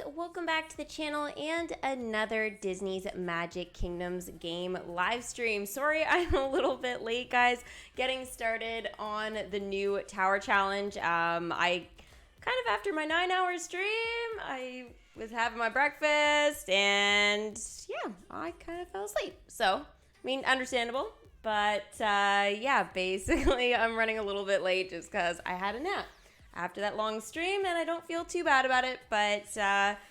welcome back to the channel and another Disney's Magic Kingdoms game live stream. Sorry I'm a little bit late, guys, getting started on the new tower challenge. I kind of, after my 9-hour stream, I was having my breakfast and yeah, I kind of fell asleep. So, I mean, understandable, but yeah, basically I'm running a little bit late just because I had a nap after that long stream, and I don't feel too bad about it, but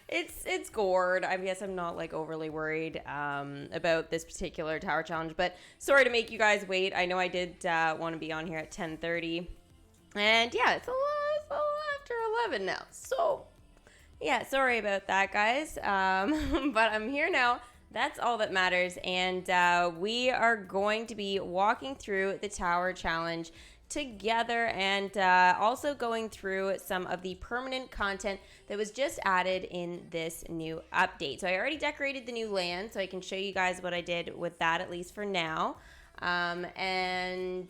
it's gourd. I guess I'm not like overly worried about this particular tower challenge, but sorry to make you guys wait. I know I did want to be on here at 10:30, and yeah, it's a little after 11 now, so yeah, sorry about that, guys, but I'm here now. That's all that matters, and we are going to be walking through the tower challenge together, and also going through some of the permanent content that was just added in this new update. So I already decorated the new land, so I can show you guys what I did with that, at least for now. I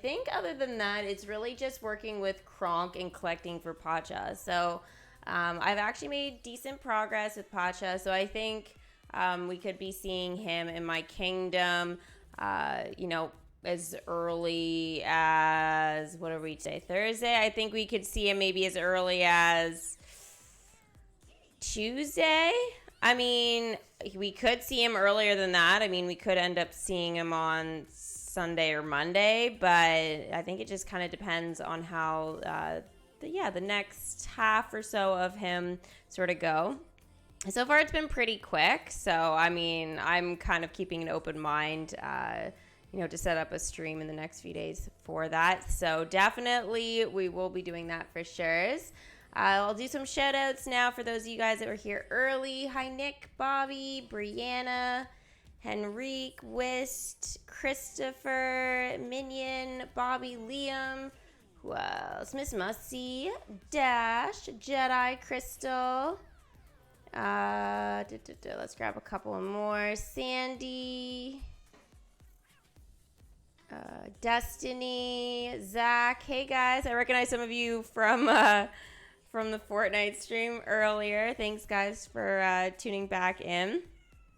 think other than that, it's really just working with Kronk and collecting for Pacha. So I've actually made decent progress with Pacha, so I think we could be seeing him in my kingdom, you know, as early as, what are we today, Thursday? I think we could see him maybe as early as Tuesday. I mean, we could see him earlier than that. I mean, we could end up seeing him on Sunday or Monday, but I think it just kind of depends on how the next half or so of him sort of go. So far it's been pretty quick, so I mean, I'm kind of keeping an open mind, you know, to set up a stream in the next few days for that. So definitely we will be doing that for sure. I'll do some shout outs now for those of you guys that were here early. Hi Nick, Bobby, Brianna, Henrique, Wist, Christopher, Minion, Bobby, Liam, who else? Miss Mussy, Dash, Jedi, Crystal. Let's grab a couple more. Sandy, Destiny, Zach. Hey guys, I recognize some of you from the Fortnite stream earlier. Thanks guys for tuning back in.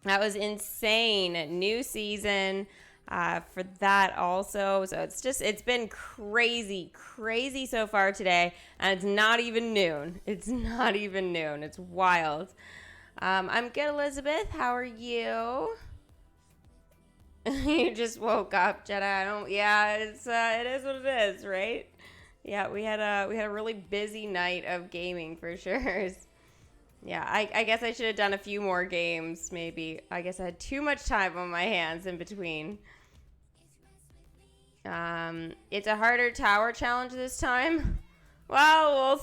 That was insane. New season for that also. So it's been crazy so far today, and it's not even noon. It's wild. I'm good, Elizabeth. How are you? You just woke up, Jedi. It is what it is, right? Yeah, we had a really busy night of gaming for sure. Yeah, I guess I should have done a few more games, maybe. I guess I had too much time on my hands in between. It's a harder tower challenge this time. Well, we'll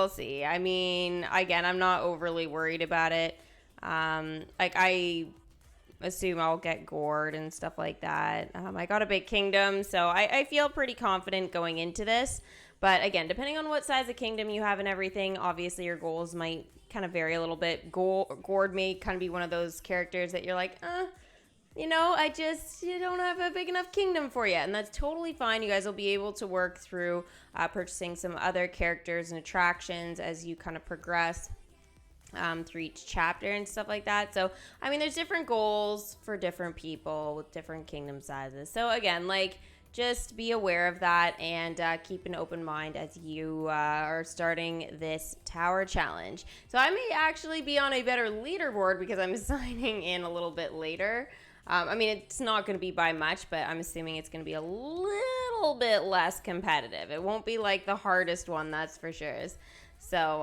see. I mean, again, I'm not overly worried about it. I assume I'll get gourd and stuff like that. I got a big kingdom, so I feel pretty confident going into this. But again, depending on what size of kingdom you have and everything, obviously your goals might kind of vary a little bit. Gourd may kind of be one of those characters that you're like, you know, you don't have a big enough kingdom for you. And that's totally fine. You guys will be able to work through purchasing some other characters and attractions as you kind of progress through each chapter and stuff like that. So, I mean, there's different goals for different people with different kingdom sizes. So, again, like, just be aware of that and keep an open mind as you are starting this tower challenge. So, I may actually be on a better leaderboard because I'm signing in a little bit later. I mean, it's not going to be by much, but I'm assuming it's going to be a little bit less competitive. It won't be like the hardest one, that's for sure. So,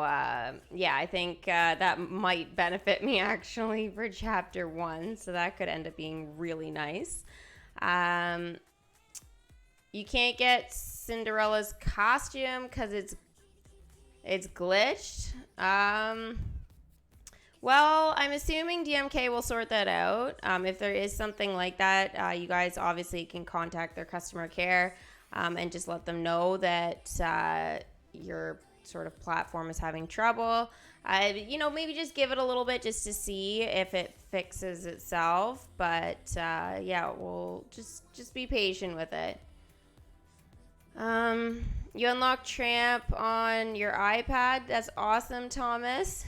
yeah, I think that might benefit me actually for chapter 1. So that could end up being really nice. You can't get Cinderella's costume because it's glitched. Well, I'm assuming DMK will sort that out. If there is something like that, you guys obviously can contact their customer care and just let them know that your sort of platform is having trouble. You know, maybe just give it a little bit just to see if it fixes itself. But yeah, we'll just be patient with it. You unlock Tramp on your iPad. That's awesome, Thomas.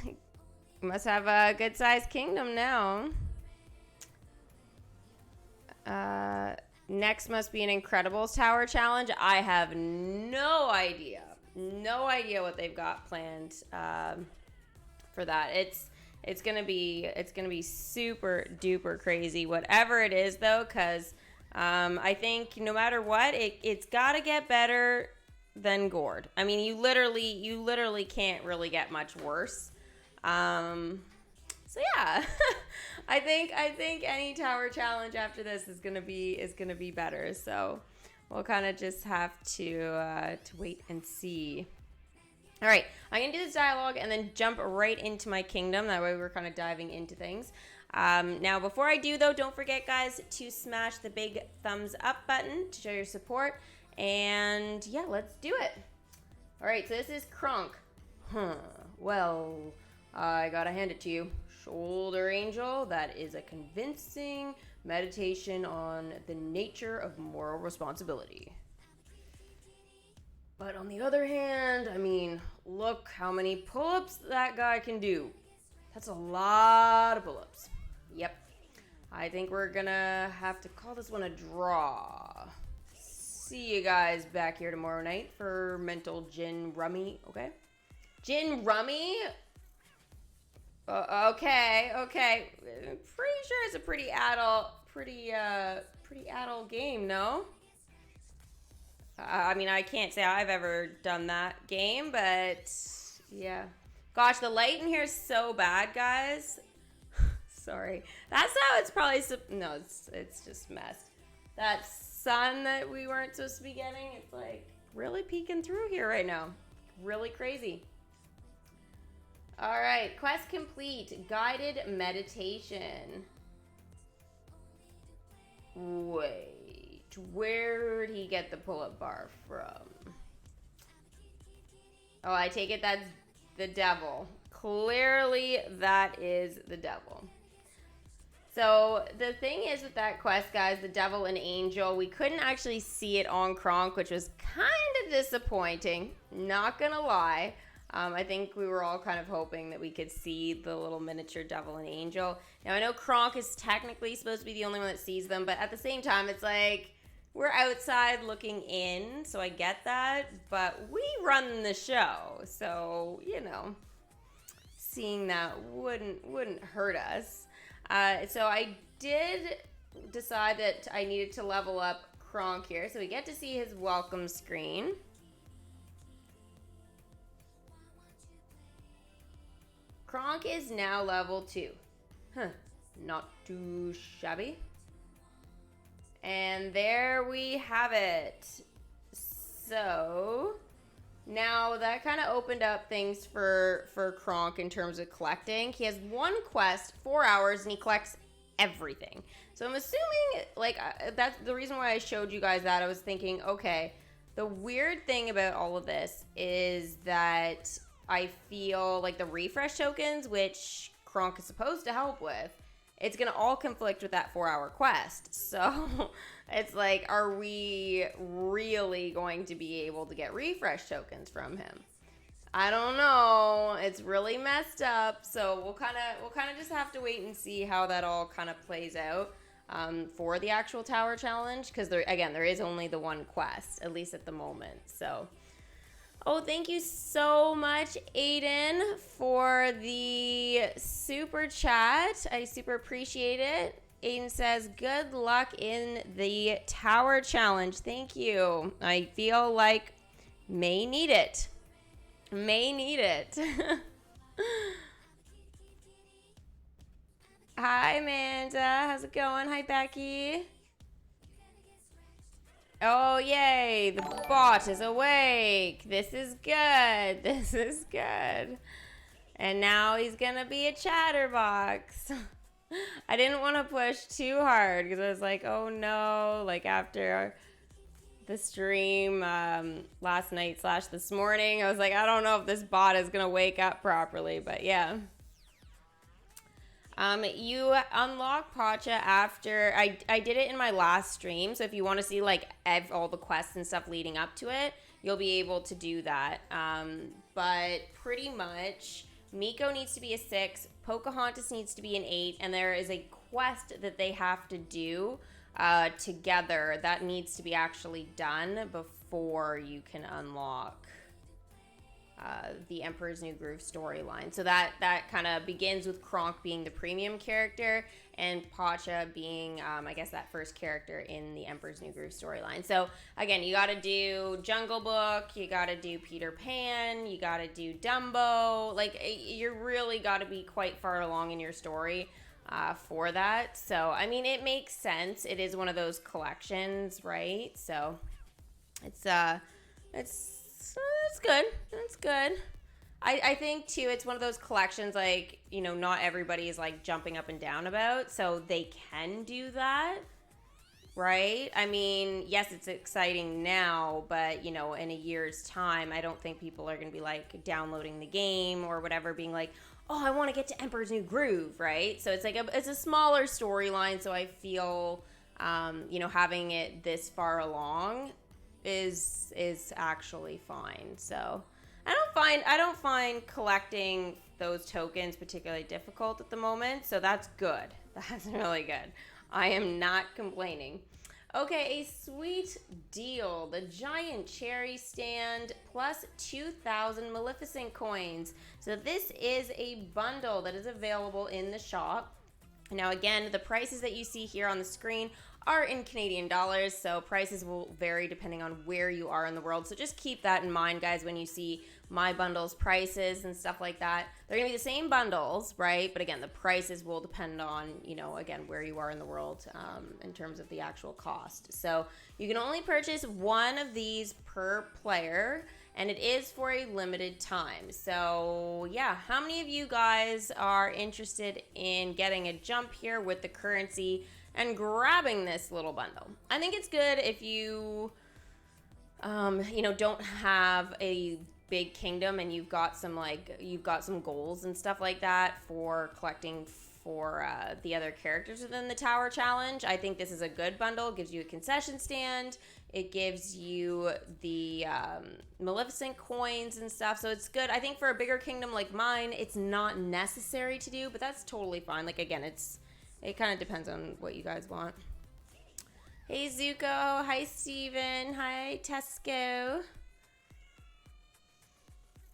Must have a good-sized kingdom now. Next must be an Incredibles Tower challenge. I have no idea. No idea what they've got planned for that. It's gonna be super duper crazy, whatever it is though, because I think no matter what, it's gotta get better than Gourd. I mean, you literally can't really get much worse. So yeah, I think any tower challenge after this is gonna be better. So we'll kind of just have to wait and see. All right, I'm gonna do this dialogue and then jump right into my kingdom. That way we're kind of diving into things. Now, before I do though, don't forget guys to smash the big thumbs up button to show your support. And yeah, let's do it. All right, so this is Kronk. Well, I gotta hand it to you. Shoulder Angel, that is a convincing meditation on the nature of moral responsibility. But on the other hand, I mean, look how many pull-ups that guy can do. That's a lot of pull-ups. Yep. I think we're gonna have to call this one a draw. See you guys back here tomorrow night for mental gin rummy, okay? Gin rummy? Okay. Pretty sure it's a pretty adult game, no? I mean, I can't say I've ever done that game, but yeah. Gosh, the light in here is so bad, guys. Sorry. That's how it's probably, no, it's just messed. That sun that we weren't supposed to be getting, it's like really peeking through here right now. Really crazy. All right, quest complete, guided meditation. Wait, where'd he get the pull-up bar from? Oh, I take it that's the devil. Clearly, that is the devil. So the thing is with that quest, guys, the devil and angel, we couldn't actually see it on Kronk, which was kind of disappointing, not gonna lie. I think we were all kind of hoping that we could see the little miniature devil and angel. Now, I know Kronk is technically supposed to be the only one that sees them, but at the same time, it's like we're outside looking in, so I get that, but we run the show, so, you know, seeing that wouldn't hurt us. So I did decide that I needed to level up Kronk here, so we get to see his welcome screen. Kronk is now level 2. Not too shabby. And there we have it. So now that kind of opened up things for Kronk in terms of collecting. He has one quest, 4 hours, and he collects everything. So I'm assuming, like, that's the reason why I showed you guys that. I was thinking, okay, the weird thing about all of this is that I feel like the refresh tokens, which Kronk is supposed to help with, it's going to all conflict with that 4-hour quest. So it's like, are we really going to be able to get refresh tokens from him? I don't know. It's really messed up. So we'll kind of just have to wait and see how that all kind of plays out for the actual tower challenge. Because there is only the one quest, at least at the moment. So, oh, thank you so much, Aiden, for the super chat. I super appreciate it. Aiden says, good luck in the tower challenge. Thank you. I feel like may need it. Hi, Amanda. How's it going? Hi, Becky. Oh, yay. The bot is awake. This is good. And now he's going to be a chatterbox. I didn't want to push too hard because I was like, oh, no. Like, after the stream last night / this morning, I was like, I don't know if this bot is going to wake up properly. But, yeah. You unlock Pacha after I did it in my last stream, so if you want to see like all the quests and stuff leading up to it, you'll be able to do that. But pretty much Miko needs to be a 6, Pocahontas needs to be an 8, and there is a quest that they have to do together that needs to be actually done before you can unlock the Emperor's New Groove storyline. So that kind of begins with Kronk being the premium character and Pacha being, I guess, that first character in the Emperor's New Groove storyline. So again, you got to do Jungle Book, you got to do Peter Pan, you got to do Dumbo. Like, you really got to be quite far along in your story for that. So, I mean, it makes sense. It is one of those collections, right? So it's good. It's good. I think, too, it's one of those collections, like, you know, not everybody is, like, jumping up and down about, so they can do that, right? I mean, yes, it's exciting now, but, you know, in a year's time, I don't think people are going to be, like, downloading the game or whatever, being like, oh, I want to get to Emperor's New Groove, right? So it's, like, it's a smaller storyline, so I feel, you know, having it this far along is actually fine. So I don't find collecting those tokens particularly difficult at the moment, so that's good. That's really good. I am not complaining. Okay, a sweet deal. The giant cherry stand plus 2,000 Maleficent coins. So this is a bundle that is available in the shop. Now again, the prices that you see here on the screen are in Canadian dollars, so prices will vary depending on where you are in the world. So just keep that in mind, guys, when you see my bundles prices and stuff like that. They're gonna be the same bundles, right? But again, the prices will depend on, you know, again, where you are in the world in terms of the actual cost. So you can only purchase one of these per player, and it is for a limited time. So yeah, how many of you guys are interested in getting a jump here with the currency and grabbing this little bundle? I think it's good if you, you know, don't have a big kingdom and you've got some goals and stuff like that for collecting for the other characters within the Tower Challenge. I think this is a good bundle. It gives you a concession stand. It gives you the Maleficent coins and stuff. So it's good. I think for a bigger kingdom like mine, it's not necessary to do, but that's totally fine. Like, again, it kind of depends on what you guys want. Hey, Zuko. Hi, Steven. Hi, Tesco.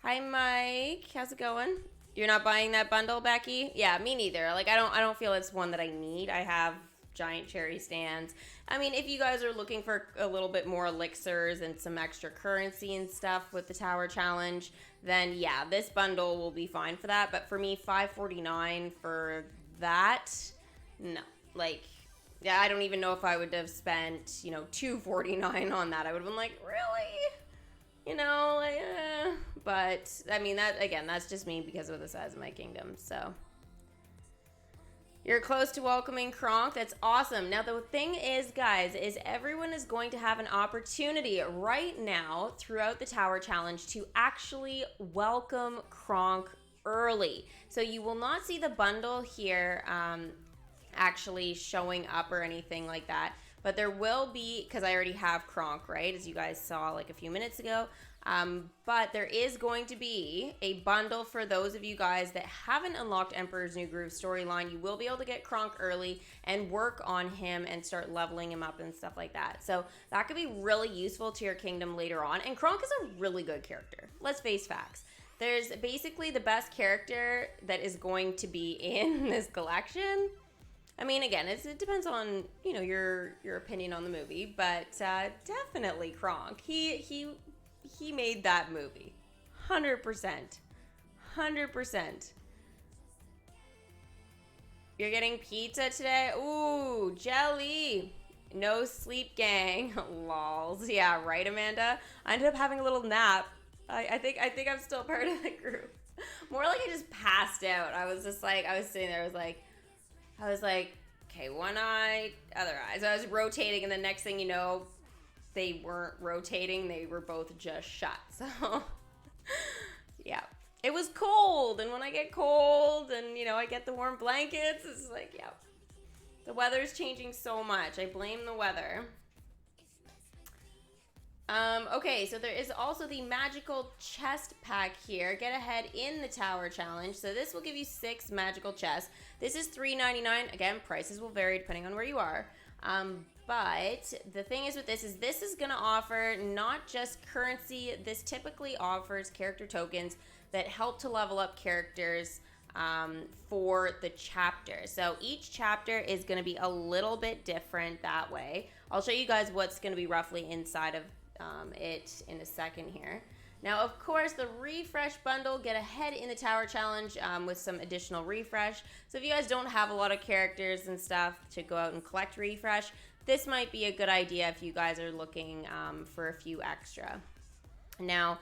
Hi, Mike. How's it going? You're not buying that bundle, Becky? Yeah, me neither. Like, I don't feel it's one that I need. I have giant cherry stands. I mean, if you guys are looking for a little bit more elixirs and some extra currency and stuff with the Tower Challenge, then yeah, this bundle will be fine for that. But for me, $5.49 for that, no. Like, yeah, I don't even know if I would have spent, you know, $2.49 on that. I would have been like, really? You know, like, but I mean, that, again, that's just me because of the size of my kingdom. So you're close to welcoming Kronk. That's awesome. Now, the thing is, guys, is everyone is going to have an opportunity right now throughout the Tower Challenge to actually welcome Kronk early. So you will not see the bundle here actually showing up or anything like that. But there will be, because I already have Kronk, right, as you guys saw like a few minutes ago. But there is going to be a bundle for those of you guys that haven't unlocked Emperor's New Groove storyline. You will be able to get Kronk early and work on him and start leveling him up and stuff like that. So that could be really useful to your kingdom later on. And Kronk is a really good character. Let's face facts. There's basically the best character that is going to be in this collection. I mean, again, it depends on, you know, your opinion on the movie, but definitely Kronk. He made that movie. 100%. 100%. You're getting pizza today? Ooh, jelly. No sleep, gang. Lols. Yeah, right, Amanda? I ended up having a little nap. I think I'm still part of the group. More like I just passed out. I was just like, I was sitting there, I was like, okay, one eye, other eye. So I was rotating, and the next thing you know, they weren't rotating. They were both just shut. So, yeah. It was cold, and when I get cold and, you know, I get the warm blankets, it's like, yeah. The weather's changing so much. I blame the weather. Okay, so there is also the magical chest pack here. Get ahead in the tower challenge. So this will give you 6 magical chests. This is $3.99. Again, prices will vary depending on where you are. But the thing is with this is going to offer not just currency. This typically offers character tokens that help to level up characters for the chapter. So each chapter is going to be a little bit different that way. I'll show you guys what's going to be roughly inside of it in a second here. Now, of course, the refresh bundle, get ahead in the tower challenge with some additional refresh. So if you guys don't have a lot of characters and stuff to go out and collect refresh, this might be a good idea if you guys are looking for a few extra. Now,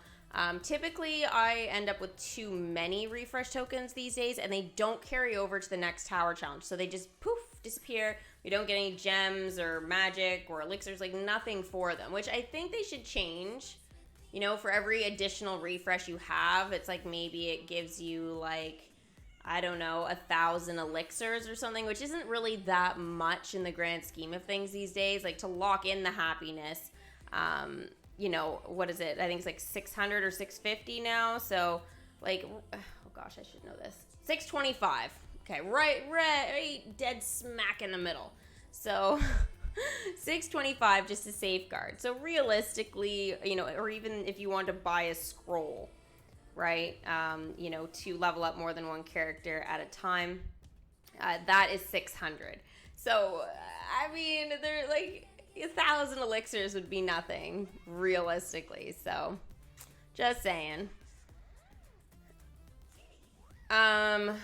typically I end up with too many refresh tokens these days, and they don't carry over to the next tower challenge. So they just poof, disappear. We don't get any gems or magic or elixirs, like nothing for them, which I think they should change. You know, for every additional refresh you have, it's like maybe it gives you like, I don't know, 1,000 elixirs or something, which isn't really that much in the grand scheme of things these days. Like to lock in the happiness, you know, what is it? I think it's like 600 or 650 now. So like, oh gosh, I should know this. 625. Okay, right, dead smack in the middle. So 625 just to safeguard. So realistically, you know, or even if you want to buy a scroll, right, you know, to level up more than one character at a time, that is 600. So, I mean, they're like 1,000 elixirs would be nothing, realistically. So, just saying. Who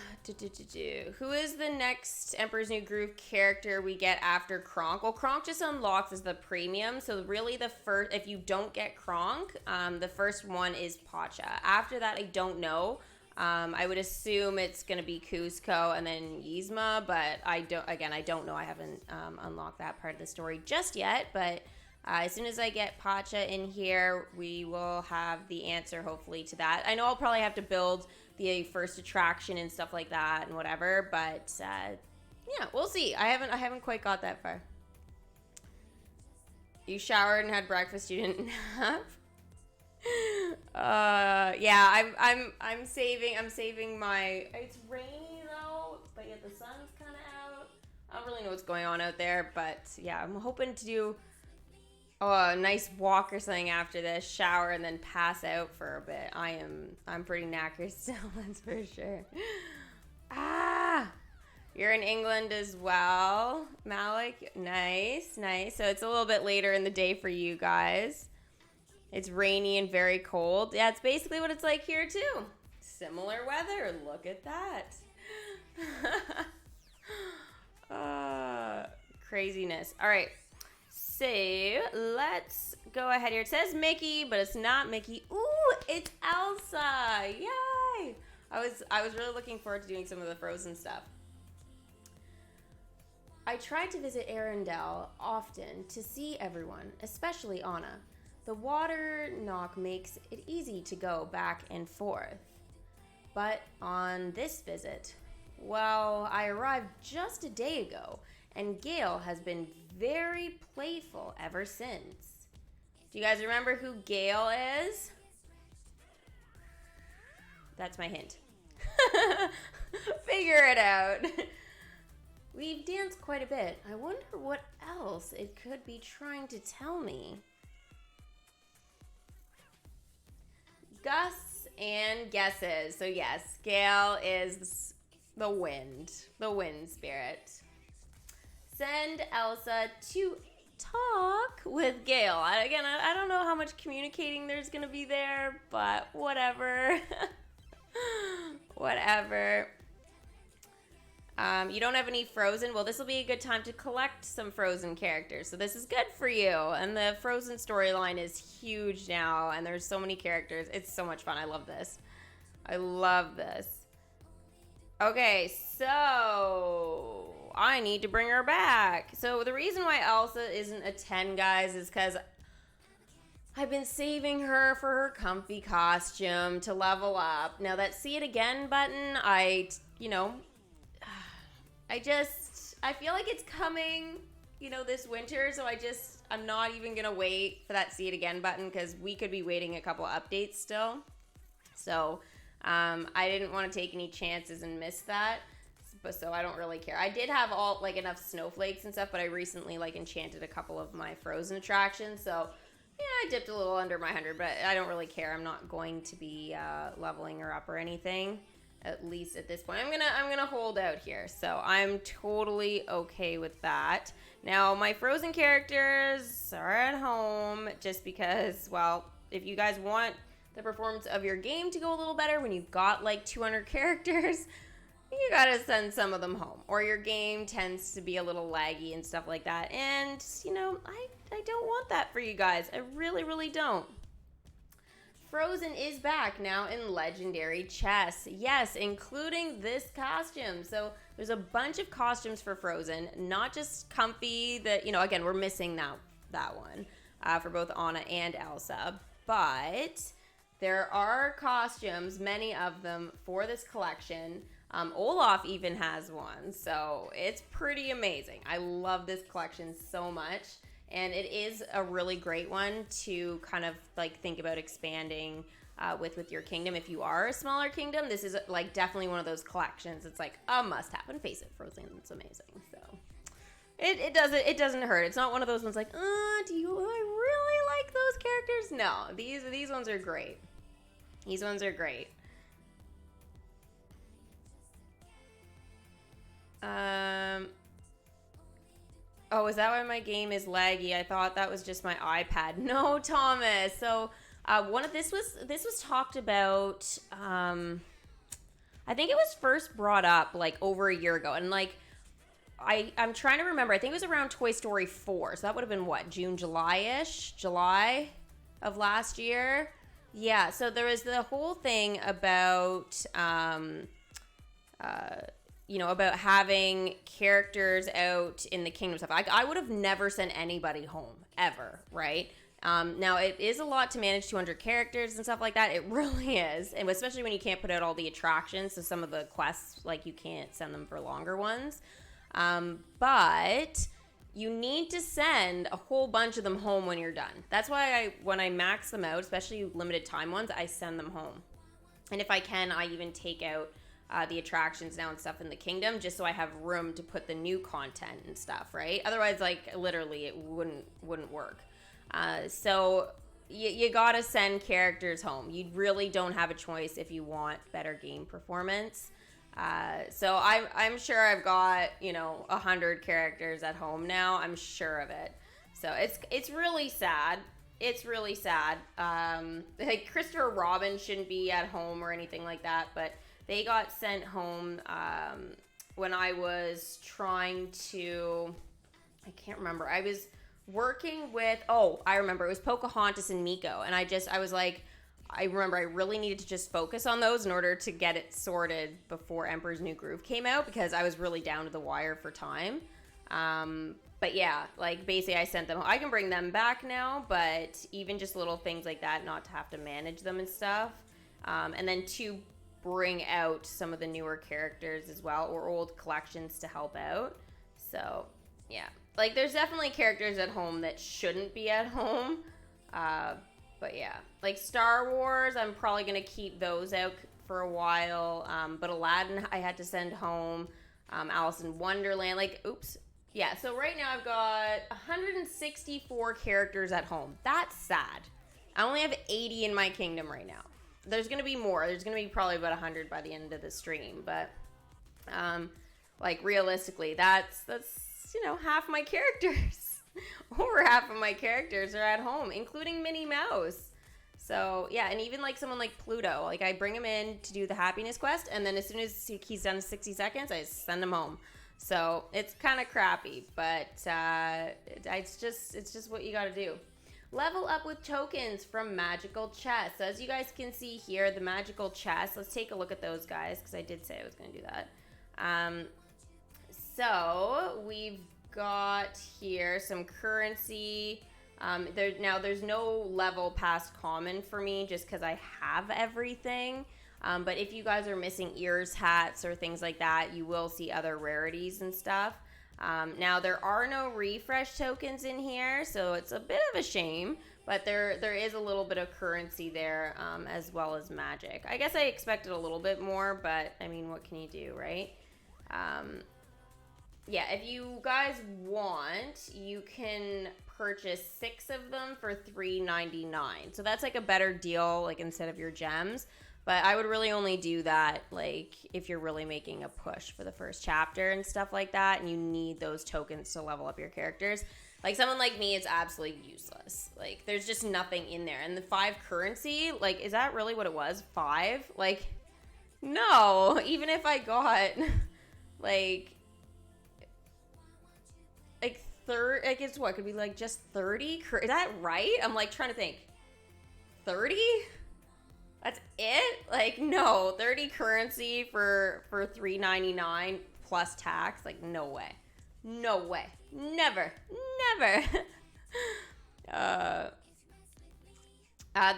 is the next Emperor's New Groove character we get after Kronk? Well, Kronk just unlocks as the premium, so really the first, if you don't get Kronk, the first one is Pacha. After that, I don't know. I would assume it's gonna be Cusco and then Yzma, but I don't know. I haven't unlocked that part of the story just yet, but as soon as I get Pacha in here, we will have the answer hopefully to that. I know I'll probably have to build the first attraction and stuff like that and whatever, but yeah, we'll see. I haven't quite got that far. You showered and had breakfast you didn't have? Yeah, I'm saving my, it's rainy though, but yet the sun's kind of out. I don't really know what's going on out there, but yeah, I'm hoping to do a nice walk or something after this, shower, and then pass out for a bit. I'm pretty knackered still, that's for sure. You're in England as well, Malik. Nice. So it's a little bit later in the day for you guys. It's rainy and very cold. Yeah, it's basically what it's like here too. Similar weather. Look at that. Craziness. All right. So let's go ahead here. It says Mickey, but it's not Mickey. Ooh, it's Elsa. Yay! I was really looking forward to doing some of the Frozen stuff. I tried to visit Arendelle often to see everyone, especially Anna. The water knock makes it easy to go back and forth. But on this visit, well, I arrived just a day ago, and Gale has been very playful ever since. Do you guys remember who Gale is? That's my hint. Figure it out. We've danced quite a bit. I wonder what else it could be trying to tell me. Gusts and guesses. So yes, Gale is the wind spirit. Send Elsa to talk with Gale. Again, I don't know how much communicating there's gonna be there, but whatever. Whatever. You don't have any Frozen? Well, this will be a good time to collect some Frozen characters. So this is good for you. And the Frozen storyline is huge now, and there's so many characters. It's so much fun. I love this. I love this. Okay, so I need to bring her back. So the reason why Elsa isn't a 10, guys, is because I've been saving her for her comfy costume to level up. Now that see it again button, I feel like it's coming, this winter. So I I'm not even going to wait for that see it again button because we could be waiting a couple updates still. So I didn't want to take any chances and miss that. But so I don't really care. I did have all like enough snowflakes and stuff, but I recently like enchanted a couple of my frozen attractions. So yeah, I dipped a little under my 100, but I don't really care. I'm not going to be leveling her up or anything, at least at this point. I'm gonna hold out here, so I'm totally okay with that. Now my frozen characters are at home just because, well, if you guys want the performance of your game to go a little better when you've got like 200 characters, you gotta send some of them home, or your game tends to be a little laggy and stuff like that. And you know, I don't want that for you guys. I really don't. Frozen is back now in Legendary Chess. Yes, including this costume. So there's a bunch of costumes for Frozen, not just comfy. That, you know, again, we're missing that one for both Anna and Elsa, but there are costumes, many of them, for this collection. Olaf even has one, so it's pretty amazing. I love this collection so much, and it is a really great one to kind of like think about expanding with your kingdom. If you are a smaller kingdom, this is like definitely one of those collections. It's like a must-have, and face it, Frozen, it's amazing. So it doesn't hurt. It's not one of those ones like, do I really like those characters? No, these ones are great. These ones are great. Oh, is that why my game is laggy? I thought that was just my iPad. No, Thomas. So, this was talked about. I think it was first brought up like over a year ago, and like I'm trying to remember. I think it was around Toy Story 4. So that would have been what, July of last year. Yeah. So there was the whole thing about about having characters out in the kingdom stuff. I would have never sent anybody home, ever, right? Now, it is a lot to manage 200 characters and stuff like that. It really is. And especially when you can't put out all the attractions. So some of the quests, like, you can't send them for longer ones. But you need to send a whole bunch of them home when you're done. That's why when I max them out, especially limited time ones, I send them home. And if I can, I even take out the attractions now and stuff in the kingdom, just so I have room to put the new content and stuff, right? Otherwise, like, literally, it wouldn't work. So you gotta send characters home. You really don't have a choice if you want better game performance. So I'm sure I've got 100 characters at home now. I'm sure of it. So it's really sad. It's really sad. Like, Christopher Robin shouldn't be at home or anything like that, but they got sent home when I was trying to, I can't remember. I was working with, I remember. It was Pocahontas and Miko. And I was like, I remember I really needed to just focus on those in order to get it sorted before Emperor's New Groove came out, because I was really down to the wire for time. But yeah, like, basically I sent them, I can bring them back now, but even just little things like that, not to have to manage them and stuff. And then to bring out some of the newer characters as well, or old collections to help out. So yeah, like, there's definitely characters at home that shouldn't be at home. But yeah, like Star Wars, I'm probably gonna keep those out for a while. But Aladdin, I had to send home. Alice in Wonderland, yeah. So right now I've got 164 characters at home. That's sad. I only have 80 in my kingdom right now. There's going to be more. There's going to be probably about 100 by the end of the stream. But, like, realistically, that's half my characters. Over half of my characters are at home, including Minnie Mouse. So, yeah, and even, like, someone like Pluto. Like, I bring him in to do the happiness quest, and then as soon as he's done 60 seconds, I send him home. So, it's kind of crappy, but it's just what you got to do. Level up with tokens from Magical Chess. So as you guys can see here, the Magical Chess. Let's take a look at those guys, because I did say I was going to do that. So we've got here some currency. There's no level past common for me, just because I have everything. But if you guys are missing ears, hats, or things like that, you will see other rarities and stuff. Now, there are no refresh tokens in here, so it's a bit of a shame, but there is a little bit of currency there, as well as magic. I guess I expected a little bit more, but I mean, what can you do, right? Yeah, if you guys want, you can purchase 6 of them for $3.99. So that's like a better deal, like instead of your gems. But I would really only do that like if you're really making a push for the first chapter and stuff like that, and you need those tokens to level up your characters. Like someone like me, it's absolutely useless. Like there's just nothing in there. And the 5 currency, like is that really what it was? 5? Like no, even if I got like I guess what could be like just 30. Is that right? I'm like trying to think. 30? That's it? Like no, 30 currency for $3.99 plus tax. Like no way, no way, never. The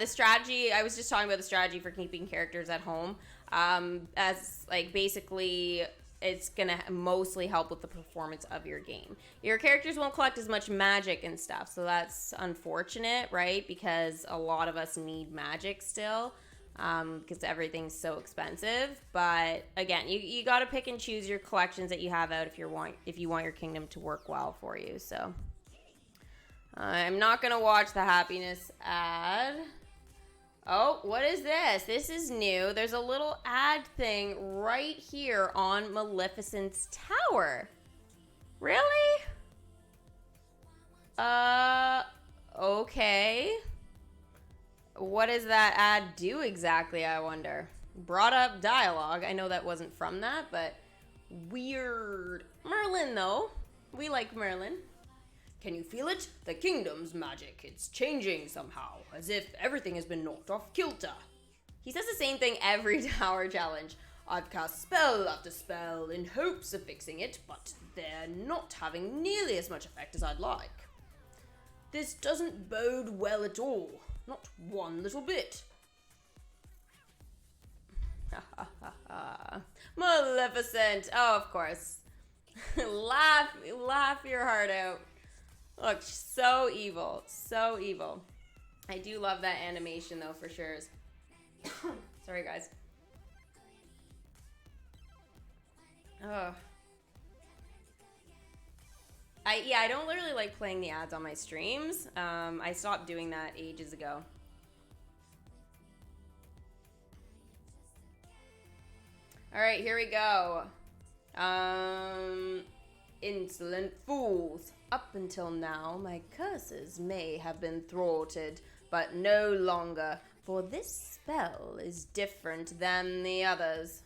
strategy. I was just talking about the strategy for keeping characters at home. As like basically. It's going to mostly help with the performance of your game. Your characters won't collect as much magic and stuff, so that's unfortunate, right? Because a lot of us need magic still, because everything's so expensive. But again, you got to pick and choose your collections that you have out if you want your kingdom to work well for you. So I'm not going to watch the happiness ad. Oh, what is this? This is new. There's a little ad thing right here on Maleficent's tower. Really? Okay. What does that ad do exactly, I wonder? Brought up dialogue. I know that wasn't from that, but weird. Merlin, though. We like Merlin. Can you feel it? The kingdom's magic. It's changing somehow, as if everything has been knocked off kilter. He says the same thing every tower challenge. I've cast spell after spell in hopes of fixing it, but they're not having nearly as much effect as I'd like. This doesn't bode well at all. Not one little bit. Maleficent. Oh, of course. Laugh your heart out. Look, so evil. So evil. I do love that animation, though, for sure. Sorry, guys. Ugh. I don't really like playing the ads on my streams. I stopped doing that ages ago. All right, here we go. Insolent fools. Up until now, my curses may have been thwarted, but no longer, for this spell is different than the others.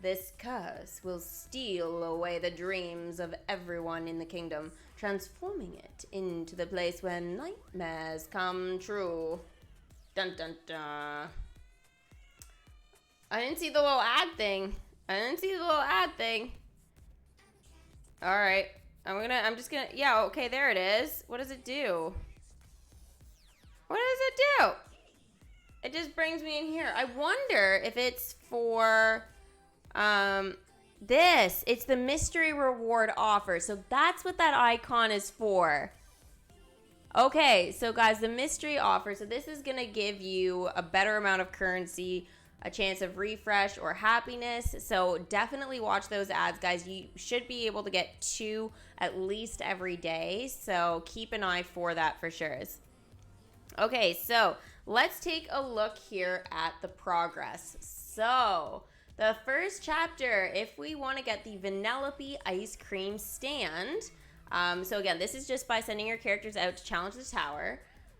This curse will steal away the dreams of everyone in the kingdom, transforming it into the place where nightmares come true. Dun dun dun. I didn't see the little ad thing. Alright. Yeah, okay, there it is. What does it do? It just brings me in here. I wonder if it's for, this. It's the mystery reward offer. So that's what that icon is for. Okay, so guys, the mystery offer. So this is going to give you a better amount of currency, a chance of refresh or happiness. So definitely watch those ads, guys. You should be able to get 2 at least every day. So keep an eye for that for sure. Okay, so let's take a look here at the progress. So the first chapter, if we want to get the Vanellope ice cream stand. So again, this is just by sending your characters out to challenge the tower.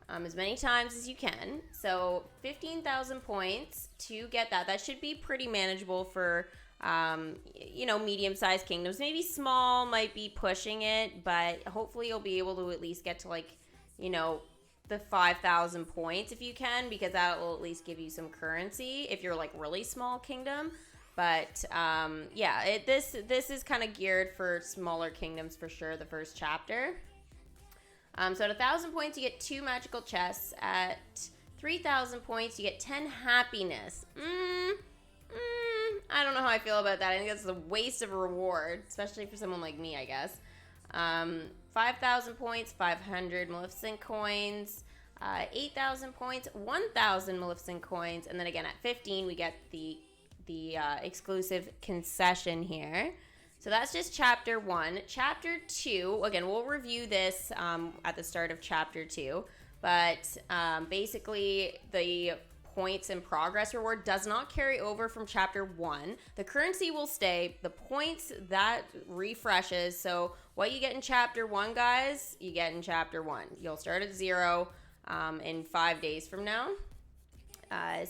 As many times as you can. So 15,000 points to get that. That should be pretty manageable for, medium-sized kingdoms. Maybe small might be pushing it, but hopefully you'll be able to at least get to the 5,000 points if you can, because that will at least give you some currency if you're like really small kingdom. But this is kind of geared for smaller kingdoms for sure, the first chapter. So at 1,000 points, you get 2 magical chests. At 3,000 points, you get 10 happiness. I don't know how I feel about that. I think that's a waste of a reward, especially for someone like me, I guess. 5,000 points, 500 Maleficent coins, 8,000 points, 1,000 Maleficent coins, and then again at 15 we get the exclusive concession here. So that's just chapter 1. Chapter 2, again, we'll review this at the start of chapter 2, but basically the points and progress reward does not carry over from chapter 1. The currency will stay. The points, that refreshes. So what you get in chapter 1, guys, you get in chapter 1. You'll start at 0 in 5 days from now.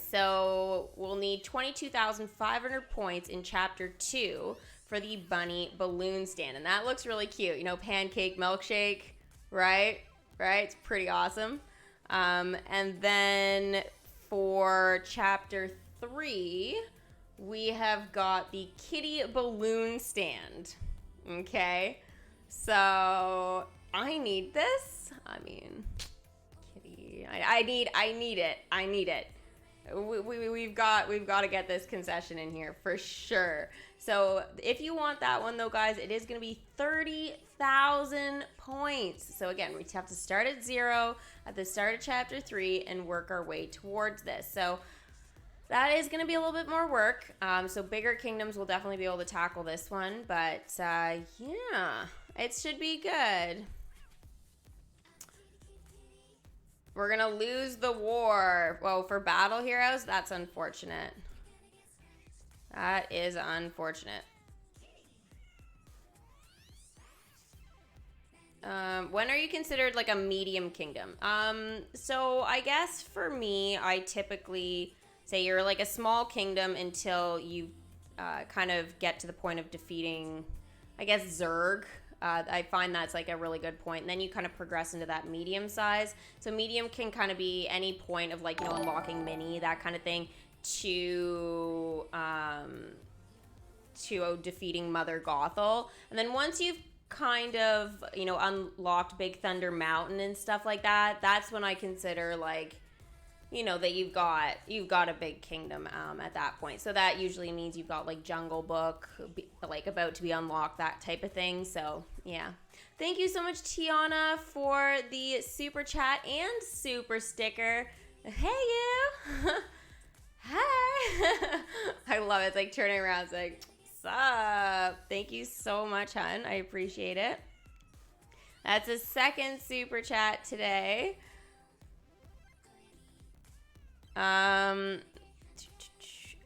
So we'll need 22,500 points in chapter 2 for the bunny balloon stand. And that looks really cute. You know, pancake milkshake, right? Right? It's pretty awesome. And then for chapter 3, we have got the kitty balloon stand. Okay? So I need this. I mean, kitty. I need it. We've got to get this concession in here for sure. So if you want that one though, guys, it is going to be 30,000 points. So again, we have to start at 0 at the start of chapter 3 and work our way towards this. So that is going to be a little bit more work. So bigger kingdoms will definitely be able to tackle this one, but yeah, it should be good. We're going to lose the war. Well, for battle heroes, that's unfortunate. That is unfortunate. When are you considered like a medium kingdom? So I guess for me, I typically say you're like a small kingdom until you kind of get to the point of defeating, I guess, Zerg. I find that's like a really good point. And then you kind of progress into that medium size. So medium can kind of be any point of like, you know, unlocking mini, that kind of thing, to defeating Mother Gothel. And then once you've kind of, you know, unlocked Big Thunder Mountain and stuff like that, that's when I consider like, you know, that you've got a big kingdom at that point. So that usually means you've got like Jungle Book like about to be unlocked, that type of thing. So yeah, thank you so much, Tiana, for the super chat and super sticker. Hey you. Hi. I love it. It's like turning around. It's like, sup? Thank you so much, hun. I appreciate it. That's a second super chat today. Oh,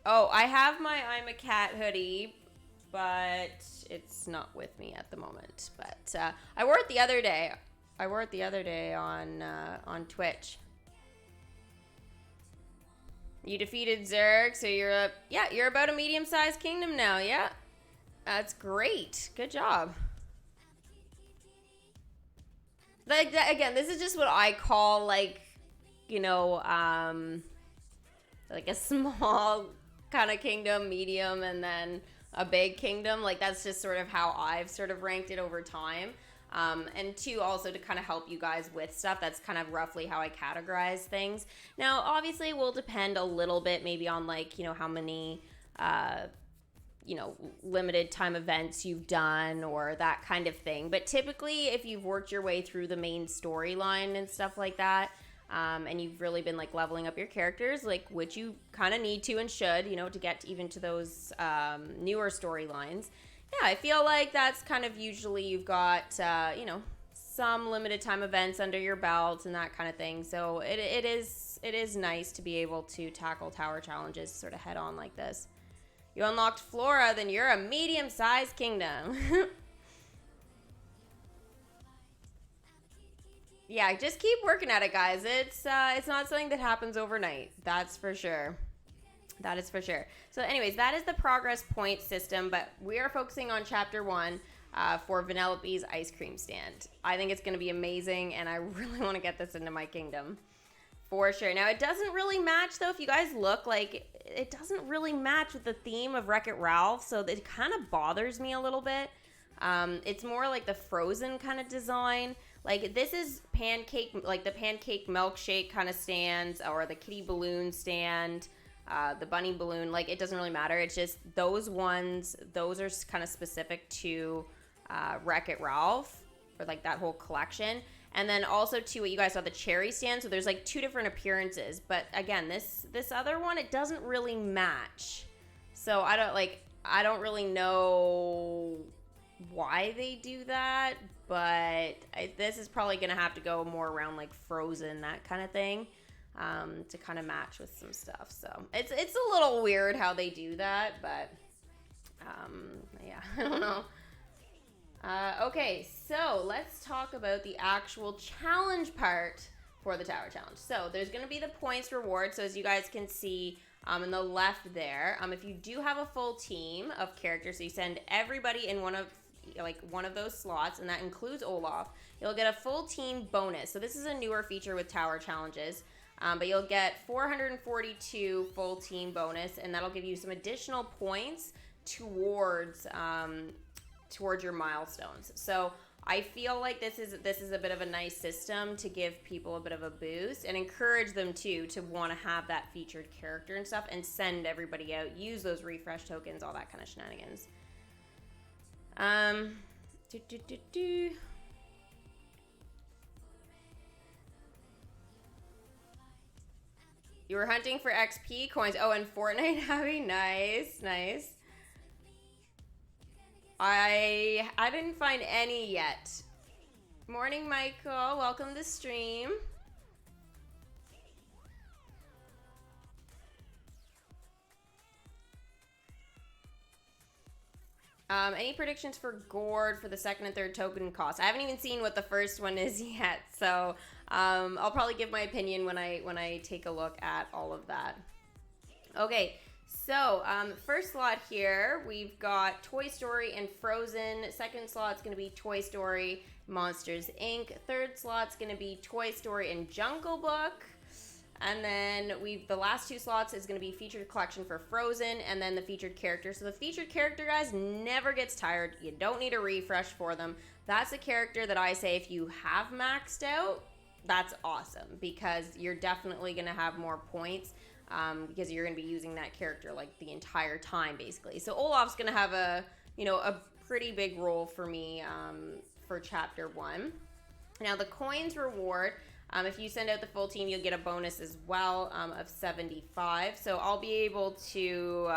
I have my I'm a Cat hoodie, but it's not with me at the moment. But I wore it the other day. On Twitch. You defeated Zerg, so you're about a medium-sized kingdom now. Yeah, that's great. Good job. Like that, again, this is just what I call like, you know, like a small kind of kingdom, medium, and then a big kingdom. Like that's just sort of how I've sort of ranked it over time. And two, also to kind of help you guys with stuff. That's kind of roughly how I categorize things. Now, obviously, it will depend a little bit maybe on like, you know, how many, you know, limited time events you've done or that kind of thing. But typically, if you've worked your way through the main storyline and stuff like that, and you've really been like leveling up your characters, like which you kind of need to and should, you know, to get even to those newer storylines. Yeah, I feel like that's kind of usually you've got, you know, some limited time events under your belt and that kind of thing. So it is nice to be able to tackle tower challenges sort of head on like this. You unlocked Flora, then you're a medium-sized kingdom. Yeah, just keep working at it, guys. It's not something that happens overnight. That's for sure. That is for sure. So anyways, that is the progress point system, but we are focusing on chapter 1 for Vanellope's ice cream stand. I think it's going to be amazing, and I really want to get this into my kingdom. For sure. Now, it doesn't really match, though. If you guys look, like, it doesn't really match with the theme of Wreck-It Ralph, so it kind of bothers me a little bit. It's more like the Frozen kind of design. Like, this is pancake, like the pancake milkshake kind of stands, or the kitty balloon stand. the bunny balloon, like it doesn't really matter. It's just those ones, those are kind of specific to Wreck-It Ralph, for like that whole collection. And then also too, what you guys saw, the cherry stand. So there's like 2 different appearances, but again, this other one, it doesn't really match. So I don't really know why they do that, but this is probably gonna have to go more around like Frozen, that kind of thing, to kind of match with some stuff. So it's a little weird how they do that, but yeah, I don't know. Okay, so let's talk about the actual challenge part for the tower challenge. So there's going to be the points reward. So as you guys can see in the left there, if you do have a full team of characters, so you send everybody in one of those slots, and that includes Olaf, you'll get a full team bonus. So this is a newer feature with tower challenges, but you'll get 442 full team bonus, and that'll give you some additional points towards your milestones. So I feel like this is a bit of a nice system to give people a bit of a boost and encourage them to want to have that featured character and stuff, and send everybody out, use those refresh tokens, all that kind of shenanigans. You were hunting for XP coins. Oh, and Fortnite having nice. I didn't find any yet. Morning, Michael. Welcome to stream. Any predictions for Gord for the second and third token cost? I haven't even seen what the first one is yet, so I'll probably give my opinion when I take a look at all of that. Okay. So, first slot here, we've got Toy Story and Frozen. Second slot's going to be Toy Story, Monsters, Inc. Third slot's going to be Toy Story and Jungle Book. And then the last 2 slots is going to be featured collection for Frozen, and then the featured character. So the featured character, guys, never gets tired. You don't need a refresh for them. That's a character that I say if you have maxed out, that's awesome, because you're definitely going to have more points. Because you're going to be using that character like the entire time, basically. So Olaf's going to have a pretty big role for me for chapter 1. Now the coins reward, if you send out the full team, you'll get a bonus as well of 75. So I'll be able to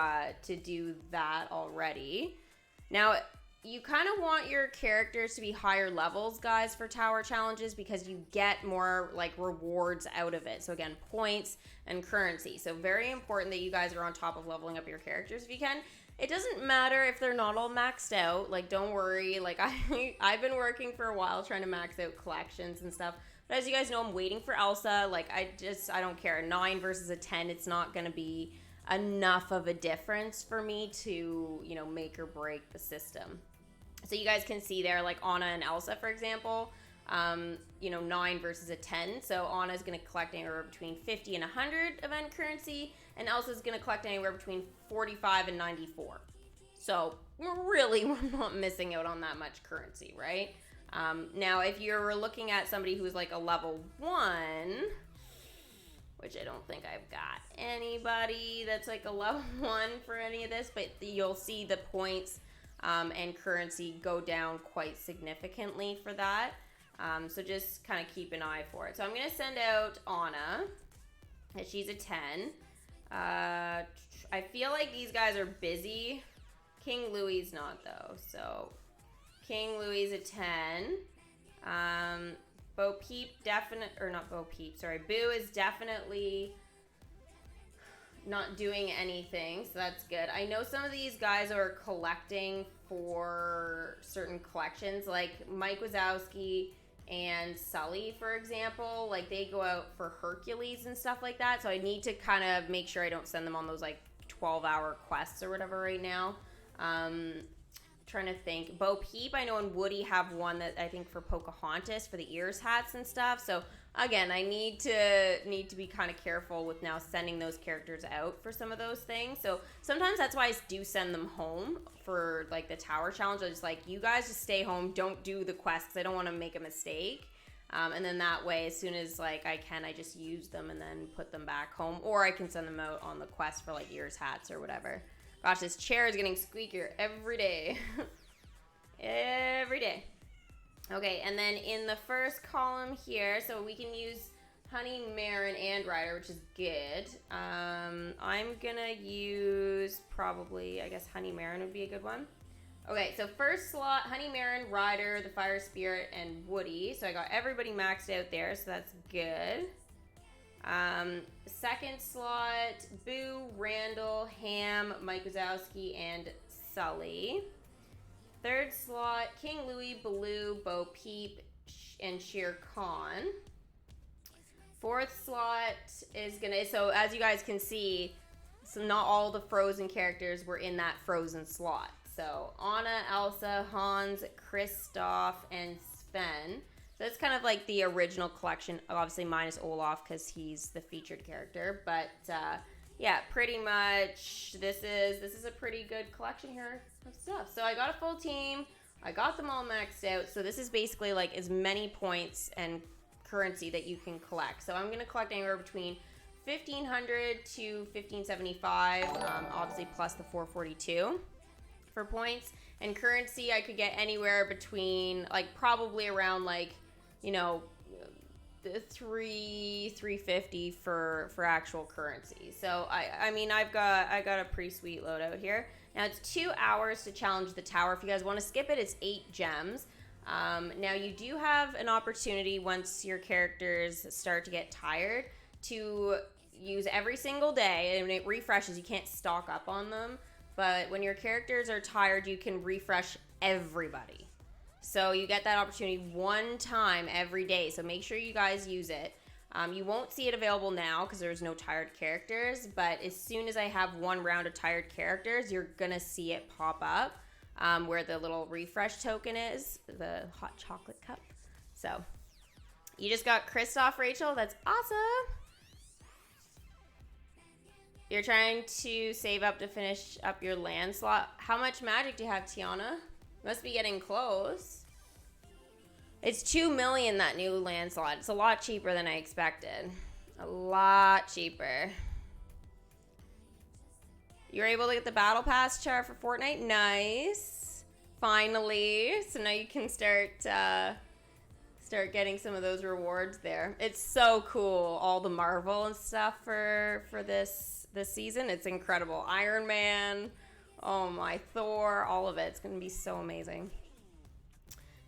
do that already. Now, you kind of want your characters to be higher levels, guys, for tower challenges, because you get more like rewards out of it. So again, points and currency. So very important that you guys are on top of leveling up your characters if you can. It doesn't matter if they're not all maxed out. Like, don't worry. Like, I've been working for a while trying to max out collections and stuff. But as you guys know, I'm waiting for Elsa. Like, I don't care. 9 versus a 10, it's not going to be enough of a difference for me to, make or break the system. So you guys can see there, like Anna and Elsa, for example, 9 versus a 10. So Anna's going to collect anywhere between 50 and 100 event currency, and Elsa's going to collect anywhere between 45 and 94. So we're not missing out on that much currency, right? Now, if you're looking at somebody who's like a level 1, which I don't think I've got anybody that's like a level 1 for any of this, but you'll see the points and currency go down quite significantly for that. So just kind of keep an eye for it. So I'm going to send out Anna. She's a 10. I feel like these guys are busy. King Louis not, though. So King Louis is a 10. Bo Peep Boo is definitely not doing anything, so that's good. I know some of these guys are collecting for certain collections, like Mike Wazowski and Sully, for example. Like, they go out for Hercules and stuff like that, so I need to kind of make sure I don't send them on those like 12-hour quests or whatever right now. Trying to think. Bo Peep, I know, and Woody have one that I think for Pocahontas for the ears hats and stuff. So again, I need to be kind of careful with now sending those characters out for some of those things. So sometimes that's why I do send them home for like the tower challenge. I just like, you guys just stay home, don't do the quests. I don't want to make a mistake. And then that way, as soon as like I can, I just use them and then put them back home, or I can send them out on the quest for like ears, hats, or whatever. Gosh, this chair is getting squeakier every day. Every day. Okay, and then in the first column here, so we can use Honey, Marin, and Ryder, which is good. I'm gonna use probably, I guess Honey, Marin would be a good one. Okay, so first slot, Honey, Marin, Ryder, the Fire Spirit, and Woody. So I got everybody maxed out there, so that's good. Second slot, Boo, Randall, Ham, Mike Wazowski, and Sully. Third slot, King Louie, Baloo, Bo Peep, and Shere Khan. Fourth slot is gonna, so as you guys can see, so not all the Frozen characters were in that Frozen slot. So Anna, Elsa, Hans, Kristoff, and Sven. So it's kind of like the original collection, obviously minus Olaf because he's the featured character. But yeah, pretty much this is a pretty good collection here of stuff. So I got a full team. I got them all maxed out. So this is basically like as many points and currency that you can collect. So I'm going to collect anywhere between 1,500 to 1,575, obviously plus the 442 for points. And currency, I could get anywhere between like probably around like, you know, the 350 for actual currency. So I mean I got a pretty sweet loadout here. Now it's 2 hours to challenge the tower. If you guys want to skip it, it's 8 gems. Now you do have an opportunity once your characters start to get tired to use every single day, and it refreshes. You can't stock up on them, but when your characters are tired, you can refresh everybody. So you get that opportunity one time every day. So make sure you guys use it. You won't see it available now because there's no tired characters, but as soon as I have one round of tired characters, you're gonna see it pop up where the little refresh token is, the hot chocolate cup. So you just got Kristoff, Rachel. That's awesome. You're trying to save up to finish up your land slot. How much magic do you have, Tiana? Must be getting close. It's 2 million, that new land slot. It's a lot cheaper than I expected. A lot cheaper. You're able to get the battle pass char for Fortnite. Nice. Finally. So now you can start getting some of those rewards there. It's so cool. All the Marvel and stuff for this season. It's incredible. Iron Man. Oh my, Thor. All of it. It's going to be so amazing.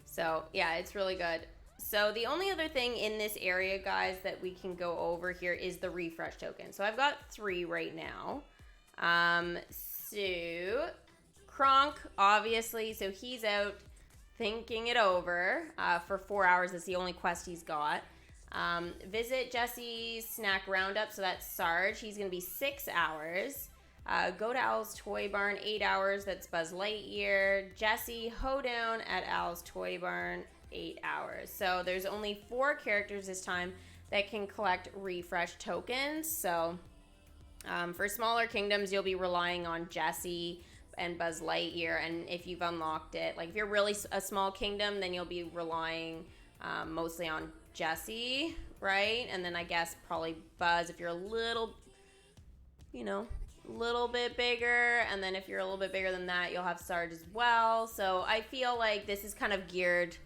So yeah, it's really good. So the only other thing in this area, guys, that we can go over here is the refresh token. So I've got 3 right now. So Kronk, obviously, so he's out thinking it over for 4 hours. That's the only quest he's got. Visit Jesse's snack roundup. So that's Sarge. He's going to be 6 hours. Go to Al's Toy Barn, 8 hours. That's Buzz Lightyear. Jesse, hoedown at Al's Toy Barn, 8 hours. So there's only 4 characters this time that can collect refresh tokens. So for smaller kingdoms, you'll be relying on Jesse and Buzz Lightyear. And if you've unlocked it, like if you're really a small kingdom, then you'll be relying mostly on Jesse, right? And then I guess probably Buzz if you're a little, you know, little bit bigger. And then if you're a little bit bigger than that, you'll have Sarge as well. So I feel like this is kind of geared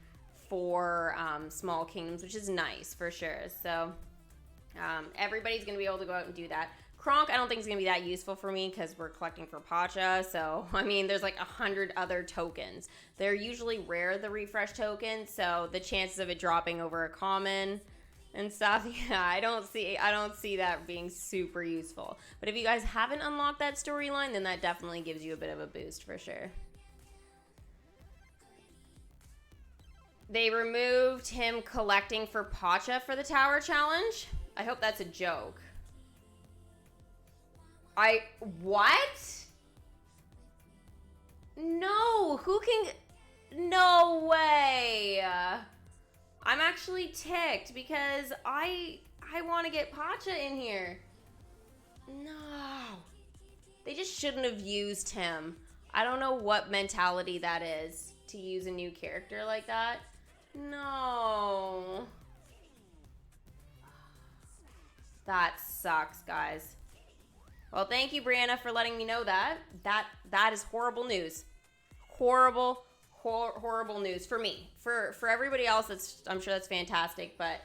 for small kingdoms, which is nice for sure. So everybody's going to be able to go out and do that. Kronk, I don't think is going to be that useful for me because we're collecting for Pacha. So, I mean, there's like 100 other tokens. They're usually rare, the refresh tokens. So the chances of it dropping over a common and stuff, yeah, I don't see that being super useful. But if you guys haven't unlocked that storyline, then that definitely gives you a bit of a boost for sure. They removed him collecting for Pacha for the tower challenge. I hope that's a joke. What? No, who can, no way. I'm actually ticked because I want to get Pacha in here. No. They just shouldn't have used him. I don't know what mentality that is to use a new character like that. No. That sucks, guys. Well, thank you, Brianna, for letting me know that. That is horrible news. Horrible news for me. For everybody else, I'm sure that's fantastic, but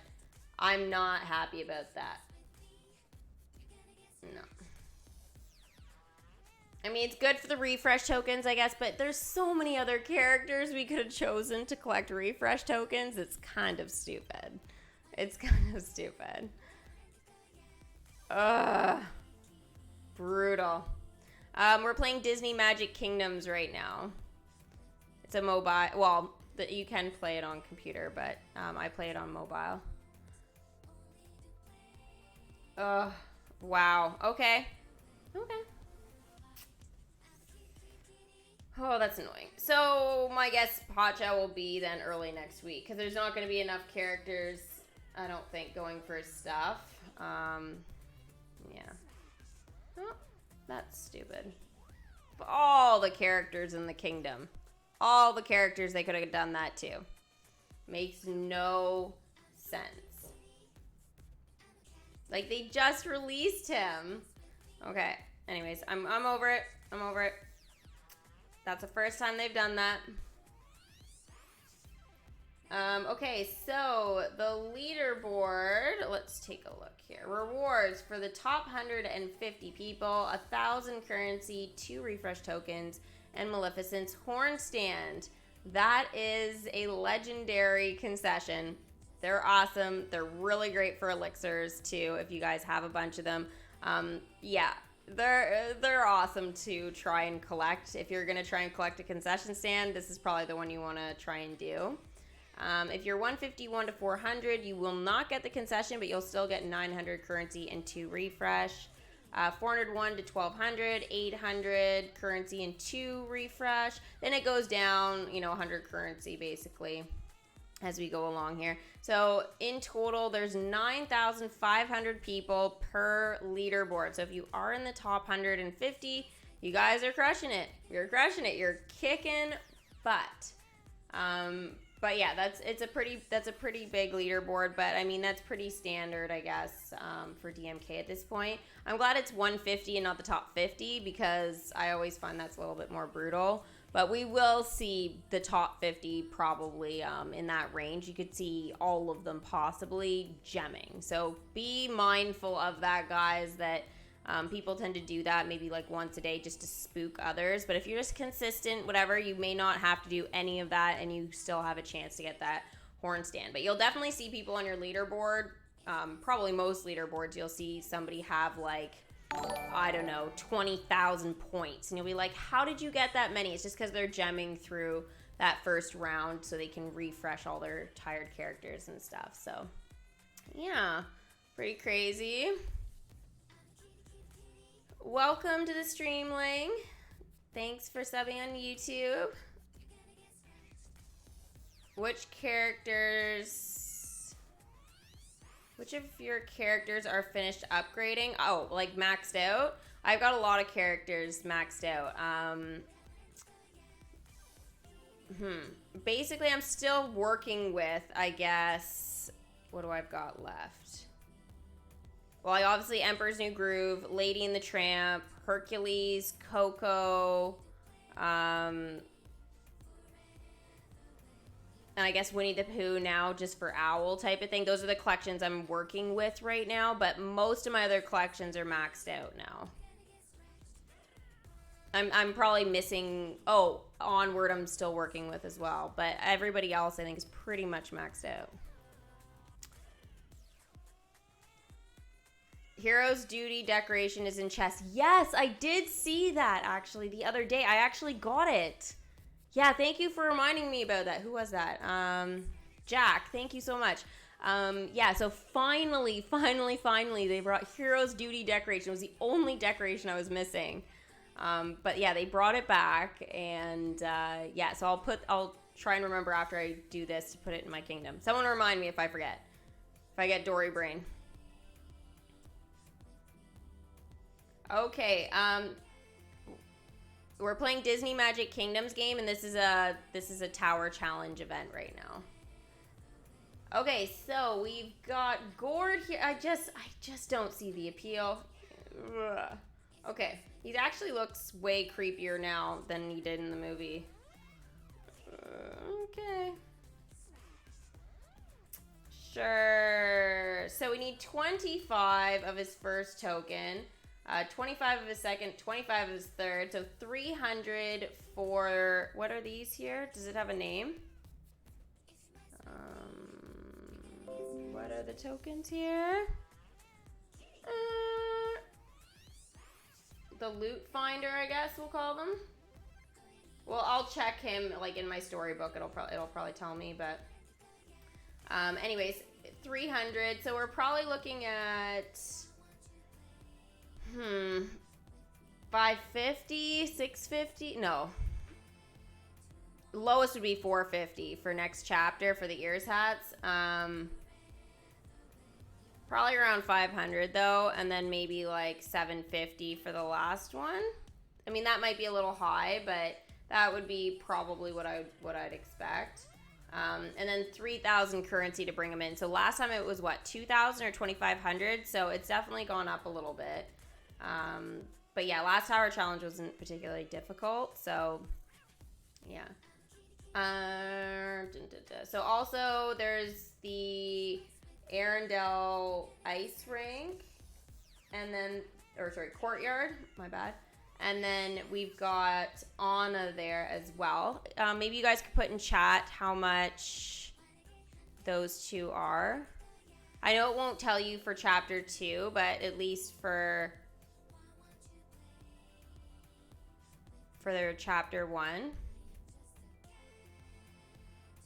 I'm not happy about that. No. I mean, it's good for the refresh tokens, I guess, but there's so many other characters we could have chosen to collect refresh tokens. It's kind of stupid. It's kind of stupid. Ugh. Brutal. We're playing Disney Magic Kingdoms right now. It's a mobile. Well, you can play it on computer, but I play it on mobile. Ugh. Wow. Okay. Okay. Oh, that's annoying. So my guess Pacha will be then early next week because there's not going to be enough characters, I don't think, going for stuff. Yeah. Oh, that's stupid. But all the characters in the kingdom. All the characters, they could have done that too. Makes no sense. Like, they just released him. Okay. Anyways, I'm over it. I'm over it. That's the first time they've done that. Okay, so the leaderboard, let's take a look here. Rewards for the top 150 people, 1,000 currency, 2 refresh tokens, and Maleficent's horn stand. That is a legendary concession. They're awesome. They're really great for elixirs too, if you guys have a bunch of them. Yeah, they're awesome to try and collect. If you're gonna try and collect a concession stand, this is probably the one you want to try and do. If you're 151 to 400, you will not get the concession, but you'll still get 900 currency and 2 refresh. 401 to 1200, 800 currency and 2 refresh. Then it goes down, 100 currency basically as we go along here. So in total, there's 9,500 people per leaderboard. So if you are in the top 150, you guys are crushing it. You're crushing it. You're kicking butt. But yeah, that's a pretty big leaderboard, but I mean that's pretty standard, I guess, for DMK at this point. I'm glad it's 150 and not the top 50 because I always find that's a little bit more brutal. But we will see the top 50 probably in that range. You could see all of them possibly gemming. So be mindful of that, guys, that people tend to do that maybe like once a day just to spook others. But if you're just consistent, whatever, you may not have to do any of that and you still have a chance to get that horn stand. But you'll definitely see people on your leaderboard. Probably most leaderboards, you'll see somebody have like, I don't know, 20,000 points. And you'll be like, how did you get that many? It's just because they're gemming through that first round so they can refresh all their tired characters and stuff. So, yeah, pretty crazy. Welcome to the Streamling. Thanks for subbing on YouTube. Which of your characters are finished upgrading? Oh, like maxed out? I've got a lot of characters maxed out. Basically, I'm still working with, I guess, what do I've got left? Well, I obviously Emperor's New Groove, Lady and the Tramp, Hercules, Coco, and I guess Winnie the Pooh now just for Owl type of thing. Those are the collections I'm working with right now, but most of my other collections are maxed out now. I'm probably missing, Onward I'm still working with as well, but everybody else I think is pretty much maxed out. Hero's Duty decoration is in chest. Yes, I did see that actually the other day. I actually got it. Yeah, thank you for reminding me about that. Who was that? Jack, thank you so much. Yeah, so finally, they brought Hero's Duty decoration. It was the only decoration I was missing. But yeah, they brought it back, and yeah, so I'll try and remember after I do this to put it in my kingdom. Someone remind me if I forget. If I get Dory brain. Okay, we're playing Disney Magic Kingdoms game, and this is a tower challenge event right Okay, so we've got Gord here. I just don't see the appeal. Ugh. Okay, he actually looks way creepier now than he did in the movie. Okay. Sure. So we need 25 of his first token, 25 of his second, 25 of his third. So 300 for, what are these here? Does it have a name? What are the tokens here? The loot finder, I guess we'll call them. Well, I'll check him like in my storybook. It'll probably tell me, but anyways, 300. So we're probably looking at 550, 650. No. Lowest would be 450 for next chapter for the ears hats. Probably around 500 though, and then maybe like 750 for the last one. I mean, that might be a little high, but that would be probably what I'd expect. And then 3,000 currency to bring them in. So last time it was what, 2,000 or 2,500? So it's definitely gone up a little bit. But yeah, last tower challenge wasn't particularly difficult. So yeah. So also there's the Arendelle ice rink, and then, courtyard, my bad. And then we've got Anna there as well. Maybe you guys could put in chat how much those two are. I know it won't tell you for chapter 2, but at least for their chapter 1.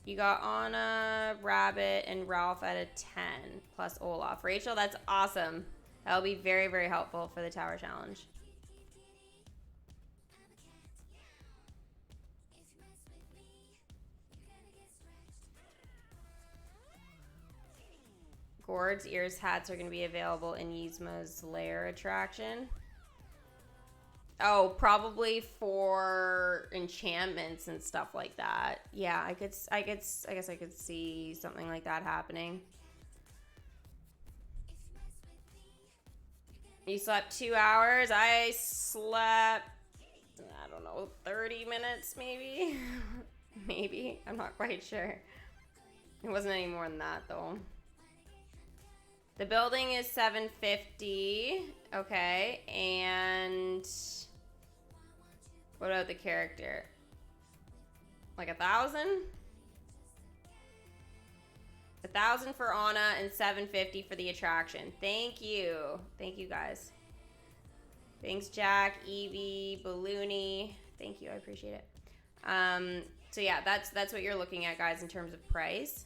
You got Anna, Rabbit, and Ralph at a 10, plus Olaf. Rachel, that's awesome. That'll be very, very helpful for the tower challenge. Gord's ears hats are going to be available in Yzma's lair attraction. Oh, probably for enchantments and stuff like that. Yeah, I guess I could see something like that happening. You slept 2 hours. I slept, I don't know, 30 minutes maybe. Maybe. I'm not quite sure. It wasn't any more than that though. The building is 750. Okay, and what about the character? Like 1,000? 1,000 for Anna and 750 for the attraction. Thank you. Thank you guys. Thanks Jack, Evie, Balloony. Thank you, I appreciate it. So yeah, that's what you're looking at, guys, in terms of price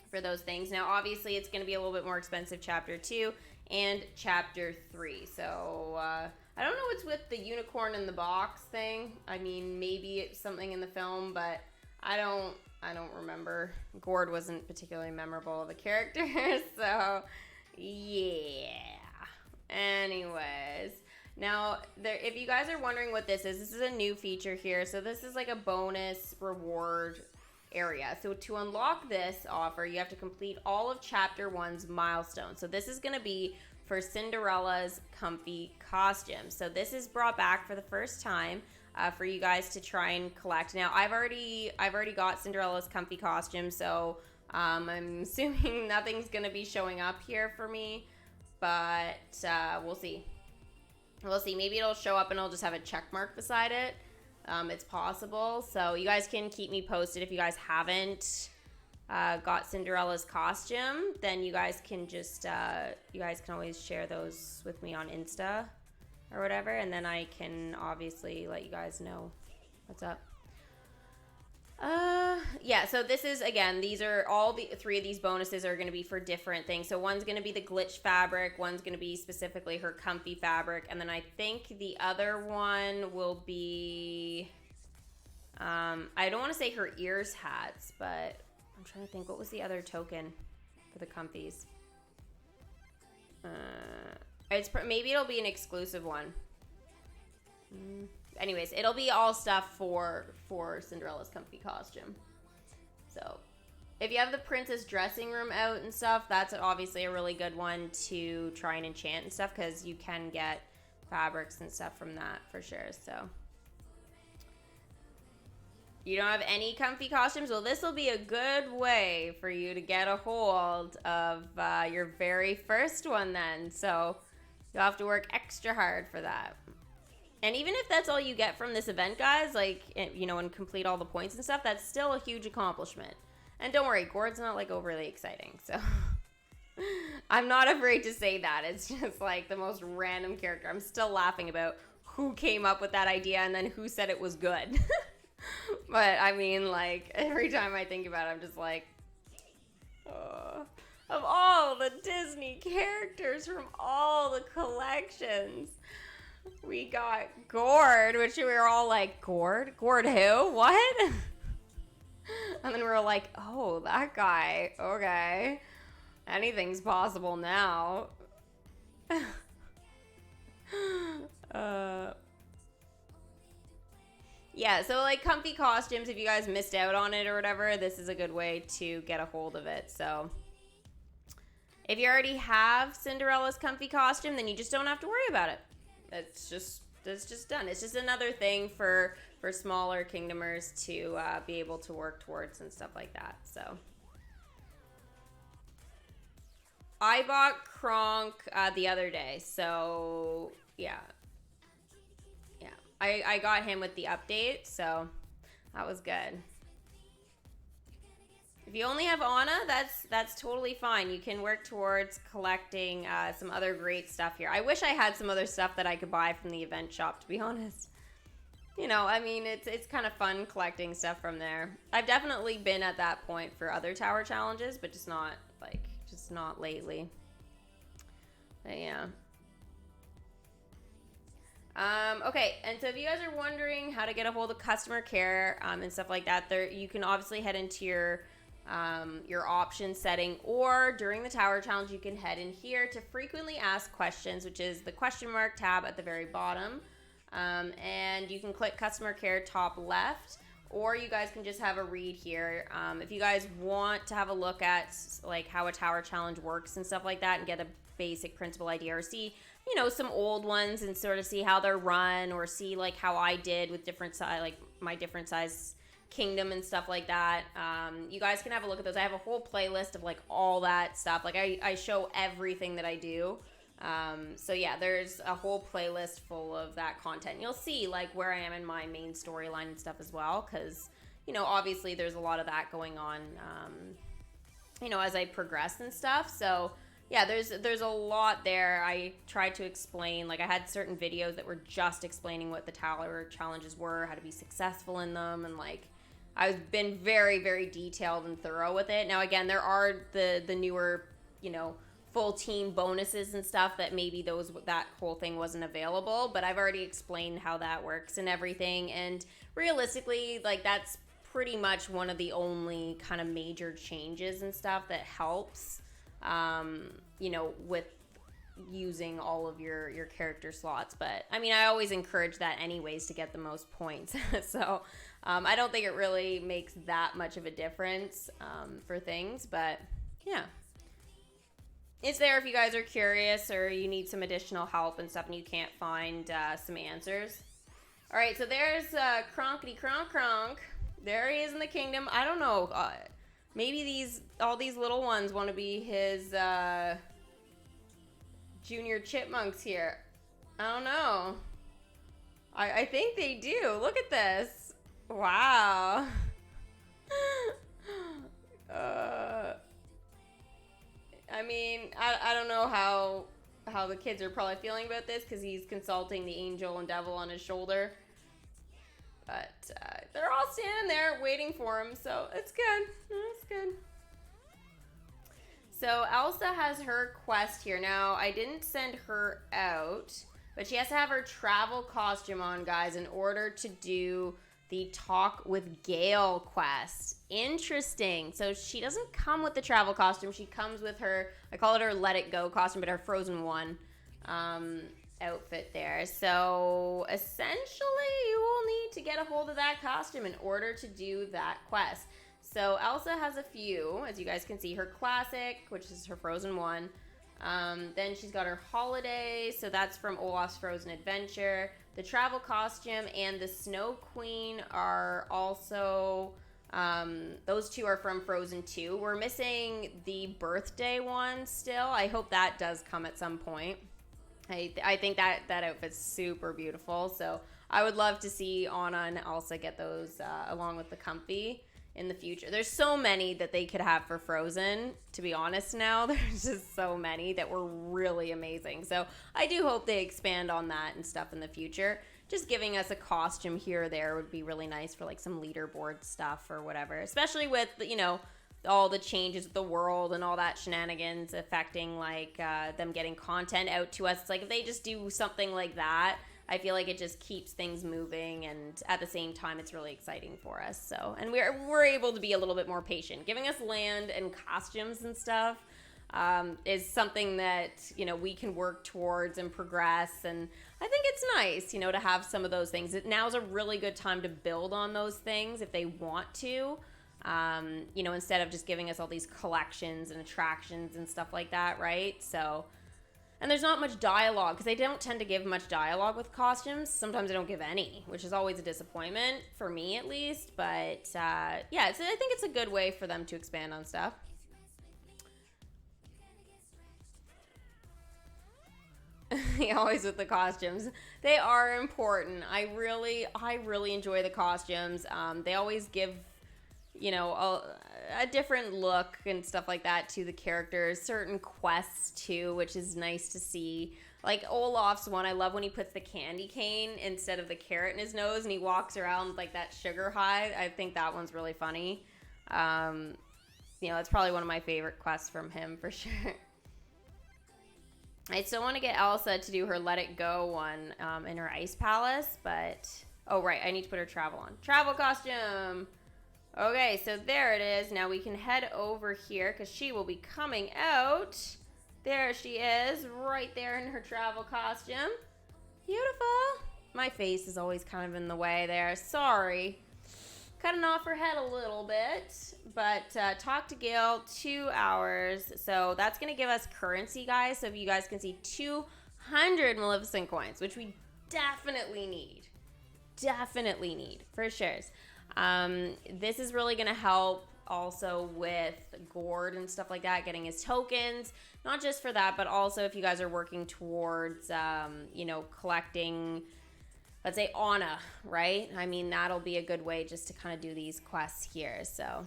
for those things. Now obviously it's going to be a little bit more expensive chapter 2 and chapter 3. So I don't know what's with the unicorn in the box thing. I mean, maybe it's something in the film, but I don't remember. Gord wasn't particularly memorable of a character, so yeah. Anyways, now if you guys are wondering what this is a new feature here. So this is like a bonus reward area. So to unlock this offer, you have to complete all of chapter 1's milestones. So this is going to be for Cinderella's comfy costume. So this is brought back for the first time for you guys to try and collect. Now I've already got Cinderella's comfy costume, so I'm assuming nothing's going to be showing up here for me, but we'll see. We'll see. Maybe it'll show up and I'll just have a check mark beside it. It's possible. So you guys can keep me posted if you guys haven't got Cinderella's costume. Then you guys can just you guys can always share those with me on Insta or whatever, and then I can obviously let you guys know what's up. Yeah, so this is, again, these are all the 3 of these bonuses are going to be for different things. So one's going to be the glitch fabric, one's going to be specifically her comfy fabric, and then I think the other one will be I don't want to say her ears hats, but I'm trying to think, what was the other token for the comfies? Maybe it'll be an exclusive one. Anyways, it'll be all stuff for Cinderella's comfy costume. So, If you have the princess dressing room out and stuff, that's obviously a really good one to try and enchant and stuff, because you can get fabrics and stuff from that for sure. So you don't have any comfy costumes? Well, this will be a good way for you to get a hold of your very first one then. So you'll have to work extra hard for that. And even if that's all you get from this event, guys, like, you know, and complete all the points and stuff, that's still a huge accomplishment. And don't worry, Gord's not, like, overly exciting, so I'm not afraid to say that. It's just, like, the most random character. I'm still laughing about who came up with that idea and then who said it was good. But, I mean, like, every time I think about it, I'm just like, of all the Disney characters from all the collections, we got Gord, which we were all like, Gord? Gord who? What? And then we were like, oh, that guy. Okay. Anything's possible now. Yeah, so like comfy costumes, if you guys missed out on it or whatever, this is a good way to get a hold of it. So if you already have Cinderella's comfy costume, then you just don't have to worry about it. It's just done. It's just another thing for smaller kingdomers to be able to work towards and stuff like that. So I bought Kronk the other day, so yeah, I got him with the update, so that was good. If you only have Anna, that's totally fine. You can work towards collecting some other great stuff here. I wish I had some other stuff that I could buy from the event shop, to be honest. You know, I mean, it's kind of fun collecting stuff from there. I've definitely been at that point for other tower challenges, but just not lately. But yeah. Okay, and so if you guys are wondering how to get a hold of customer care and stuff like that, there you can obviously head into your option setting, or during the tower challenge you can head in here to frequently asked questions, which is the question mark tab at the very bottom, and you can click customer care top left, or you guys can just have a read here. If you guys want to have a look at like how a tower challenge works and stuff like that and get a basic principle idea, or see, you know, some old ones and sort of see how they're run, or see like how I did with different size, like my different size kingdom and stuff like that, you guys can have a look at those. I have a whole playlist of like all that stuff. Like I show everything that I do. So yeah, there's a whole playlist full of that content. You'll see like where I am in my main storyline and stuff as well, because, you know, obviously there's a lot of that going on, you know, as I progress and stuff. So yeah, there's a lot there. I tried to explain, like I had certain videos that were just explaining what the tower challenges were, how to be successful in them, and like I've been very, very detailed and thorough with it. Now again, there are the newer, you know, full team bonuses and stuff that maybe that whole thing wasn't available, but I've already explained how that works and everything. And realistically, like that's pretty much one of the only kind of major changes and stuff that helps, you know, with using all of your character slots. But I mean, I always encourage that anyways to get the most points. So I don't think it really makes that much of a difference for things, but yeah, it's there if you guys are curious or you need some additional help and stuff and you can't find some answers. All right, so there's Cronkity Kronk. There he is in the kingdom. I don't know, maybe all these little ones want to be his junior chipmunks here. I don't know. I think they do. Look at this. Wow. I mean, I don't know how the kids are probably feeling about this, because he's consulting the angel and devil on his shoulder. But they're all standing there waiting for him, so it's good. It's good. So Elsa has her quest here. Now, I didn't send her out, but she has to have her travel costume on, guys, in order to do the Talk with Gale quest. Interesting. So she doesn't come with the travel costume. She comes with her, I call it her Let It Go costume, but her Frozen 1 outfit there. So essentially, you will need to get a hold of that costume in order to do that quest. So Elsa has a few, as you guys can see. Her classic, which is her Frozen one. Then she's got her holiday, so that's from Olaf's Frozen Adventure. The travel costume and the Snow Queen are also, those two are from Frozen 2. We're missing the birthday one still. I hope that does come at some point. I think that outfit's super beautiful, so I would love to see Anna and Elsa get those along with the Comfy in the future. There's so many that they could have for Frozen, to be honest now. There's just so many that were really amazing. So I do hope they expand on that and stuff in the future. Just giving us a costume here or there would be really nice for like some leaderboard stuff or whatever. Especially with, you know, all the changes of the world and all that shenanigans affecting like them getting content out to us. It's like if they just do something like that, I feel like it just keeps things moving, and at the same time, it's really exciting for us. So, and we're able to be a little bit more patient. Giving us land and costumes and stuff is something that, you know, we can work towards and progress. And I think it's nice, you know, to have some of those things. Now's a really good time to build on those things if they want to. You know, instead of just giving us all these collections and attractions and stuff like that, right? So. And there's not much dialogue, because they don't tend to give much dialogue with costumes. Sometimes they don't give any, which is always a disappointment, for me at least. But, yeah, so I think it's a good way for them to expand on stuff. Always with the costumes. They are important. I really enjoy the costumes. They always give, you know, a different look and stuff like that to the characters. Certain quests too, which is nice to see. Like Olaf's one, I love when he puts the candy cane instead of the carrot in his nose and he walks around with like that sugar high. I think that one's really funny. You know, it's probably one of my favorite quests from him for sure. I still want to get Elsa to do her Let It Go one in her ice palace, but oh right, I need to put her travel on. Travel costume. Okay, so there it is. Now we can head over here because she will be coming out. There she is, right there in her travel costume. Beautiful. My face is always kind of in the way there. Sorry. Cutting off her head a little bit. But talk to Gil, 2 hours. So that's going to give us currency, guys. So if you guys can see 200 Maleficent coins, which we definitely need. Definitely need, for sure. This is really going to help also with Gord and stuff like that, getting his tokens, not just for that, but also if you guys are working towards, you know, collecting, let's say Anna, right? I mean, that'll be a good way just to kind of do these quests here. So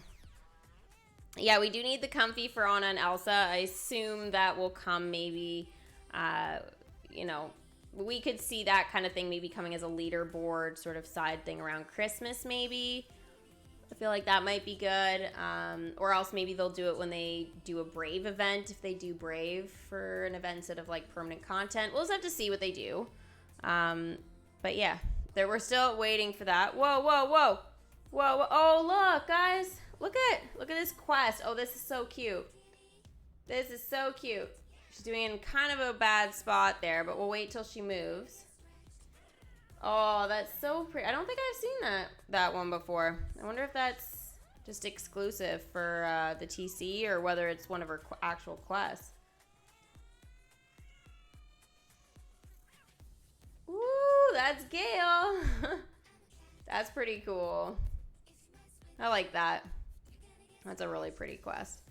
yeah, we do need the Comfy for Anna and Elsa. I assume that will come maybe, you know, we could see that kind of thing maybe coming as a leaderboard sort of side thing around Christmas maybe. I feel like that might be good. Or else maybe they'll do it when they do a Brave event, if they do Brave for an event instead of like permanent content. We'll just have to see what they do. But yeah, we're still waiting for that. Whoa, whoa, whoa. Whoa, whoa. Oh, look, guys. Look at this quest. Oh, this is so cute. This is so cute. She's doing in kind of a bad spot there, but we'll wait till she moves. Oh, that's so pretty. I don't think I've seen that one before. I wonder if that's just exclusive for the TC or whether it's one of her actual quests. Ooh, that's Gale. That's pretty cool. I like that. That's a really pretty quest.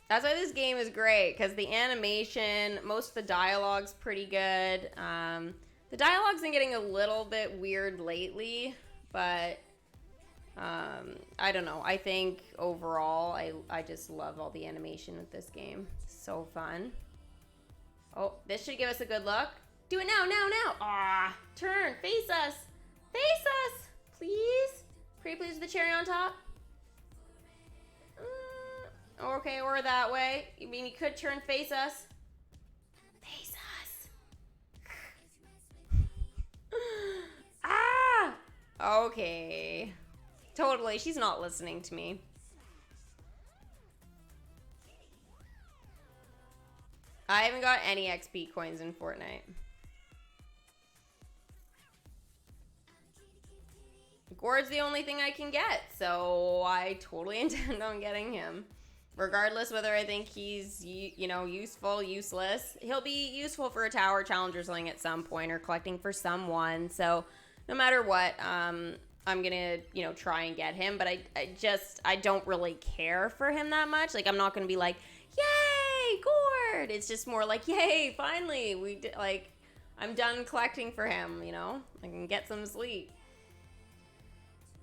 That's why this game is great, because the animation, most of the dialogue's pretty good. The dialogue's been getting a little bit weird lately, but I don't know. I think overall, I just love all the animation with this game. So fun. Oh, this should give us a good look. Do it now, now, now. Ah, turn, face us. Face us, please. Pretty please with the cherry on top. Okay, or that way. You mean you could turn face us? Face us. Ah! Okay. Totally, she's not listening to me. I haven't got any XP coins in Fortnite. Gord's the only thing I can get, so I totally intend on getting him. Regardless whether I think he's, useful, useless. He'll be useful for a tower challenger something at some point, or collecting for someone. So no matter what, I'm gonna, try and get him. But I don't really care for him that much. Like, I'm not gonna be like, yay, Gord! It's just more like, yay, finally, I'm done collecting for him, I can get some sleep.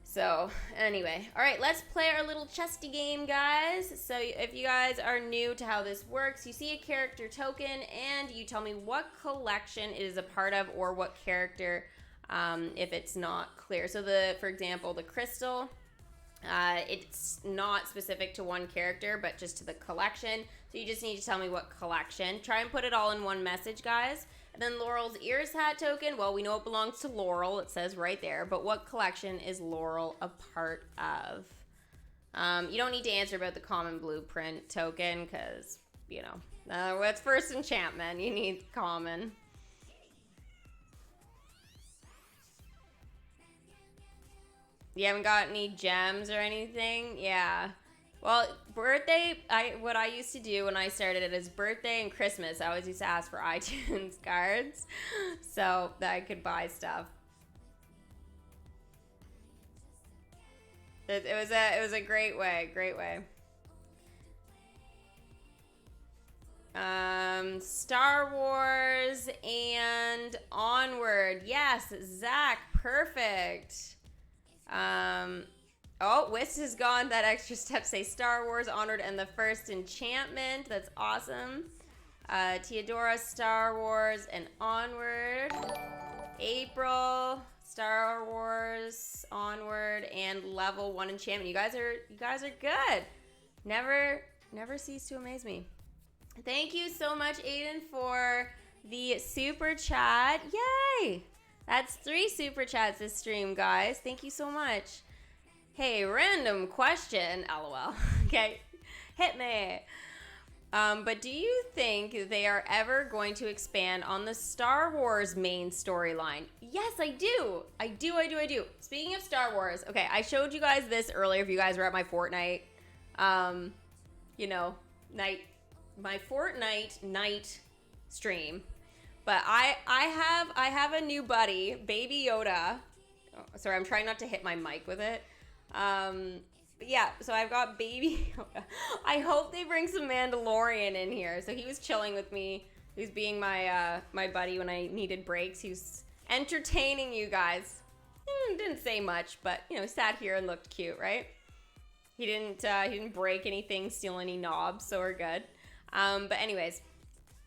So, anyway. All right, let's play our little chesty game, guys. So, if you guys are new to how this works, you see a character token, and you tell me what collection it is a part of, or what character, if it's not clear. So, for example, the crystal, it's not specific to one character, but just to the collection. So, you just need to tell me what collection. Try and put it all in one message, guys. And then Laurel's ears hat token, well, we know it belongs to Laurel. It says right there. But what collection is Laurel a part of? You don't need to answer about the common blueprint token because, it's first enchantment. You need common. You haven't got any gems or anything? Yeah. Well, birthday, what I used to do when I started it is birthday and Christmas. I always used to ask for iTunes cards so that I could buy stuff. It was a great way. Star Wars and Onward. Yes, Zach, perfect. Oh, Whist is gone. That extra step say Star Wars, Onward, and the First Enchantment. That's awesome. Theodora, Star Wars, and Onward. April, Star Wars, Onward, and level 1 enchantment. You guys are good. Never cease to amaze me. Thank you so much, Aiden, for the super chat. Yay! That's 3 super chats this stream, guys. Thank you so much. Hey, random question, LOL. Okay, hit me. But do you think they are ever going to expand on the Star Wars main storyline? Yes, I do. I do. Speaking of Star Wars, okay, I showed you guys this earlier if you guys were at my Fortnite, my Fortnite night stream. But I have a new buddy, Baby Yoda. Oh, sorry, I'm trying not to hit my mic with it. But yeah, so I've got Baby Yoda. I hope they bring some Mandalorian in here. So he was chilling with me. He was being my my buddy when I needed breaks. He was entertaining you guys. Didn't say much, but sat here and looked cute, right? He didn't break anything, steal any knobs, so we're good. But anyways,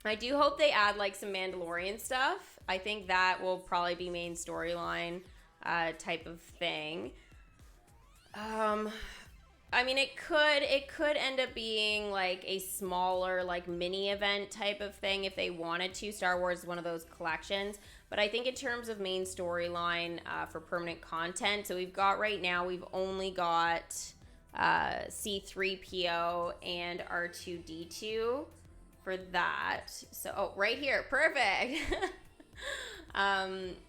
I do hope they add like some Mandalorian stuff. I think that will probably be main storyline type of thing. I mean, it could end up being like a smaller, like mini event type of thing if they wanted to. Star Wars is one of those collections, but I think in terms of main storyline for permanent content, so we've only got C-3PO and R2-D2 for that. So, right here, perfect.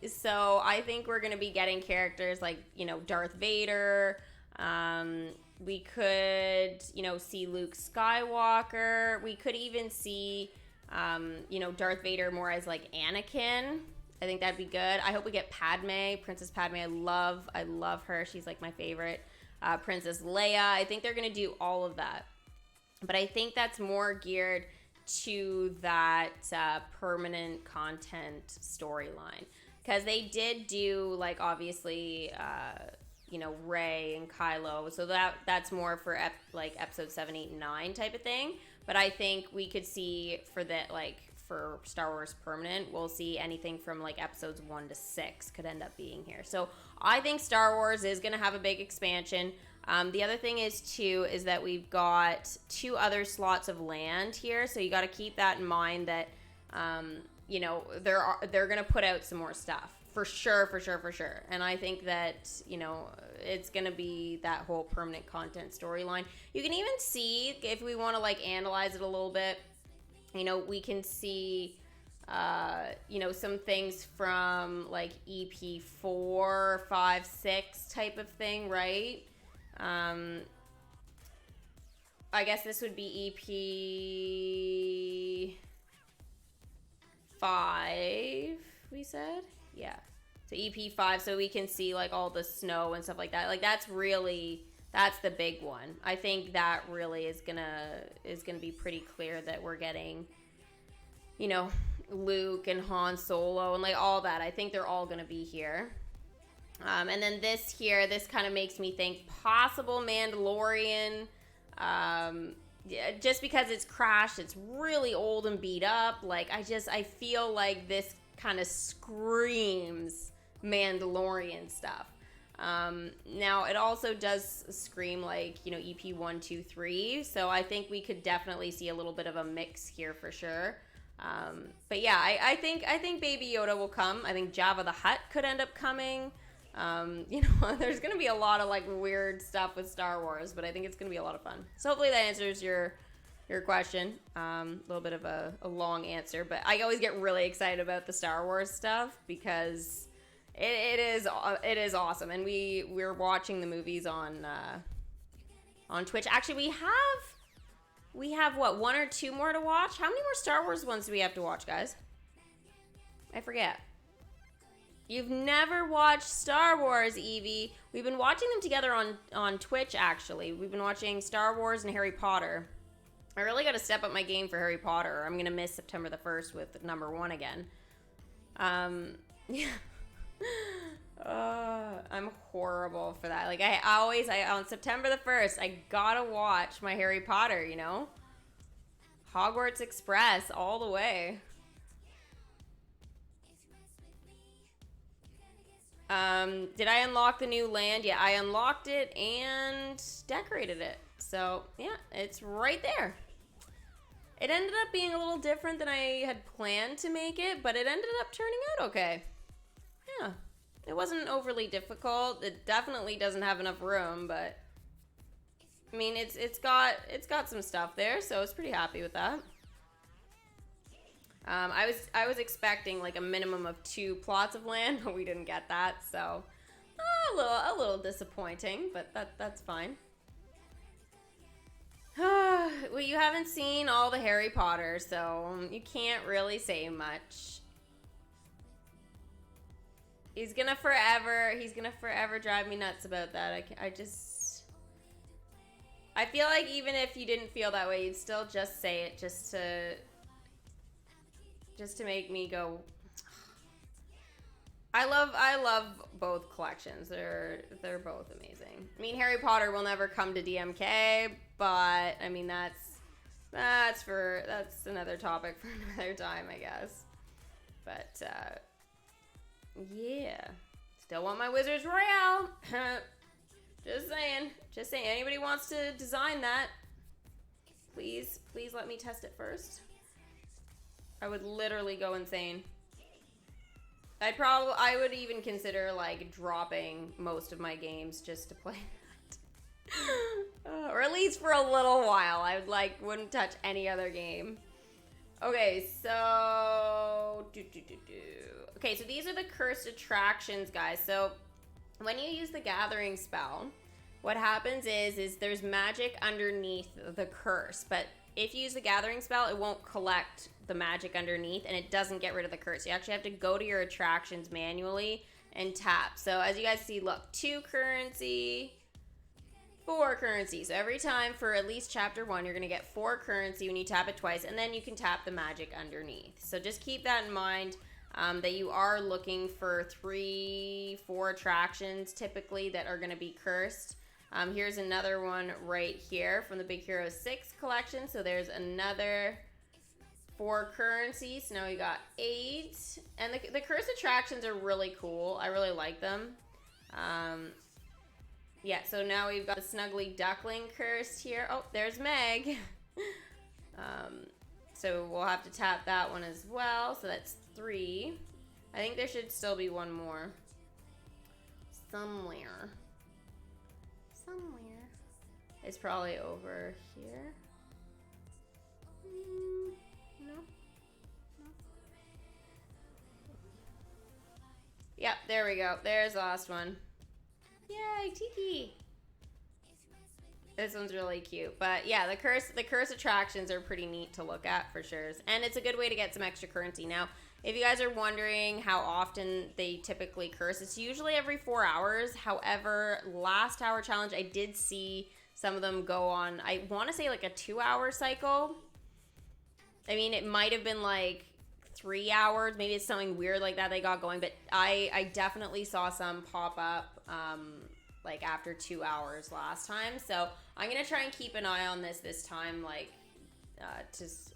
So I think we're gonna be getting characters like Darth Vader. We could, see Luke Skywalker. We could even see, Darth Vader more as like Anakin. I think that'd be good. I hope we get Padme, Princess Padme. I love her. She's like my favorite. Princess Leia. I think they're gonna do all of that. But I think that's more geared to that permanent content storyline. Because they did do, like, obviously, Rey and Kylo. So that's more for, episode 7, 8, and 9 type of thing. But I think we could see for that, for Star Wars Permanent, we'll see anything from, episodes 1 to 6 could end up being here. So I think Star Wars is going to have a big expansion. The other thing is that we've got 2 other slots of land here. So you got to keep that in mind that, they're going to put out some more stuff. For sure. And I think that, it's going to be that whole permanent content storyline. You can even see, if we want to, analyze it a little bit, we can see, You know, some things from like EP 4, 5, 6 type of thing, right? I guess this would be EP 5, we said? Yeah. So EP 5, so we can see like all the snow and stuff like that. Like that's the big one. I think that really is gonna be pretty clear that we're getting, you know, Luke and Han Solo and like all that. I think they're all gonna be here. And then this kind of makes me think possible Mandalorian. Yeah, just because it's crashed, it's really old and beat up. Like I feel like this kind of screams Mandalorian stuff. Now it also does scream like, you know, EP 1, 2, 3. So I think we could definitely see a little bit of a mix here for sure. But yeah, I think Baby Yoda will come. I think Jabba the Hutt could end up coming. You know, there's going to be a lot of like weird stuff with Star Wars, but I think it's going to be a lot of fun. So hopefully that answers your question. A little bit of a long answer, but I always get really excited about the Star Wars stuff because it is awesome. And we're watching the movies on Twitch. Actually, we have what, 1 or 2 more to watch? How many more Star Wars ones do we have to watch, guys? I forget. You've never watched Star Wars, Evie. We've been watching them together on Twitch, actually. We've been watching Star Wars and Harry Potter. I really got to step up my game for Harry Potter. I'm going to miss September the 1st with number 1 again. Yeah. I'm horrible for that. Like, I on September the 1st, I got to watch my Harry Potter, you know? Hogwarts Express all the way. Did I unlock the new land? Yeah, I unlocked it and decorated it. So, yeah, it's right there. It ended up being a little different than I had planned to make it, but it ended up turning out okay. Yeah, it wasn't overly difficult. It definitely doesn't have enough room, but I mean, it's got some stuff there, so I was pretty happy with that. I was expecting like a minimum of 2 plots of land, but we didn't get that, so a little disappointing, but that's fine. Well, you haven't seen all the Harry Potter, so you can't really say much. He's gonna forever drive me nuts about that. I feel like even if you didn't feel that way, you'd still just say it just to make me go. I love both collections. They're both amazing. I mean, Harry Potter will never come to DMK, but I mean that's another topic for another time, I guess. But yeah, still want my Wizards Royale. Just saying. Anybody wants to design that, please let me test it first. I would literally go insane. I would even consider like dropping most of my games just to play that. Or at least for a little while. I wouldn't touch any other game. Okay, so okay, so these are the cursed attractions, guys. So when you use the gathering spell, what happens is there's magic underneath the curse, but if you use the gathering spell, it won't collect the magic underneath and it doesn't get rid of the curse. You actually have to go to your attractions manually and tap. So as you guys see, look, 2 currency, 4 currency. So every time for at least chapter 1, you're going to get 4 currency when you tap it twice, and then you can tap the magic underneath. So just keep that in mind, that you are looking for 3, 4 attractions typically that are going to be cursed. Here's another one right here from the Big Hero 6 collection. So there's another 4 currencies. So now we got 8. And the cursed attractions are really cool. I really like them. Yeah, so now we've got the Snuggly Duckling cursed here. Oh, there's Meg. So we'll have to tap that one as well. So that's 3. I think there should still be one more. Somewhere. It's probably over here. No. Yep, there we go. There's the last one. Yay, Tiki. This one's really cute. But yeah, the curse attractions are pretty neat to look at for sure. And it's a good way to get some extra currency. Now, if you guys are wondering how often they typically curse, it's usually every 4 hours. However, last tower challenge, I did see some of them go on, I want to say like a 2-hour cycle. I mean, it might have been like 3 hours. Maybe it's something weird like that they got going. But I definitely saw some pop up like after 2 hours last time. So I'm going to try and keep an eye on this time. Like,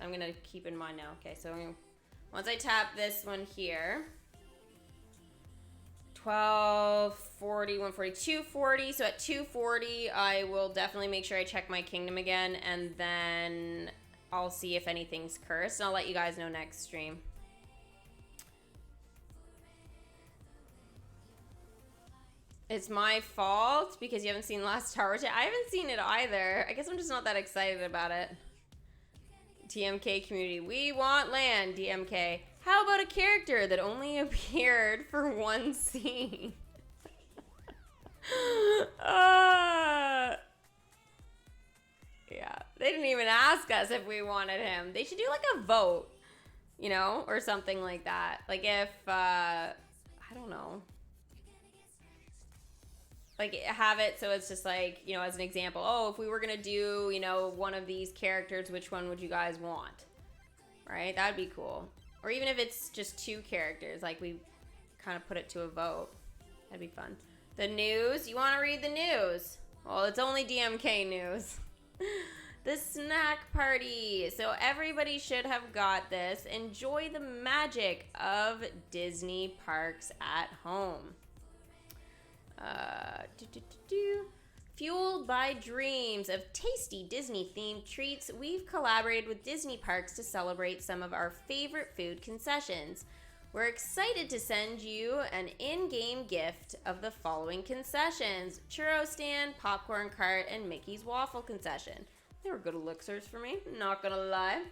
I'm going to keep in mind now. Okay, so once I tap this one here, 1240, 140, 240. So at 240, I will definitely make sure I check my kingdom again, and then I'll see if anything's cursed, and I'll let you guys know next stream. It's my fault because you haven't seen Last Tower. I haven't seen it either. I guess I'm just not that excited about it. TMK community, we want land, DMK. How about a character that only appeared for one scene? Yeah, they didn't even ask us if we wanted him. They should do like a vote, you know, or something like that. Like if, I don't know. Like have it so it's just like, you know, as an example, oh, if we were going to do, you know, one of these characters, which one would you guys want? Right? That'd be cool. Or even if it's just 2 characters, like we kind of put it to a vote. That'd be fun. The news. You want to read the news? Well, it's only DMK news. The snack party. So everybody should have got this. Enjoy the magic of Disney parks at home. Fueled by dreams of tasty Disney-themed treats, we've collaborated with Disney Parks to celebrate some of our favorite food concessions. We're excited to send you an in-game gift of the following concessions: churro stand, popcorn cart, and Mickey's waffle concession. They were good elixirs for me, not gonna lie.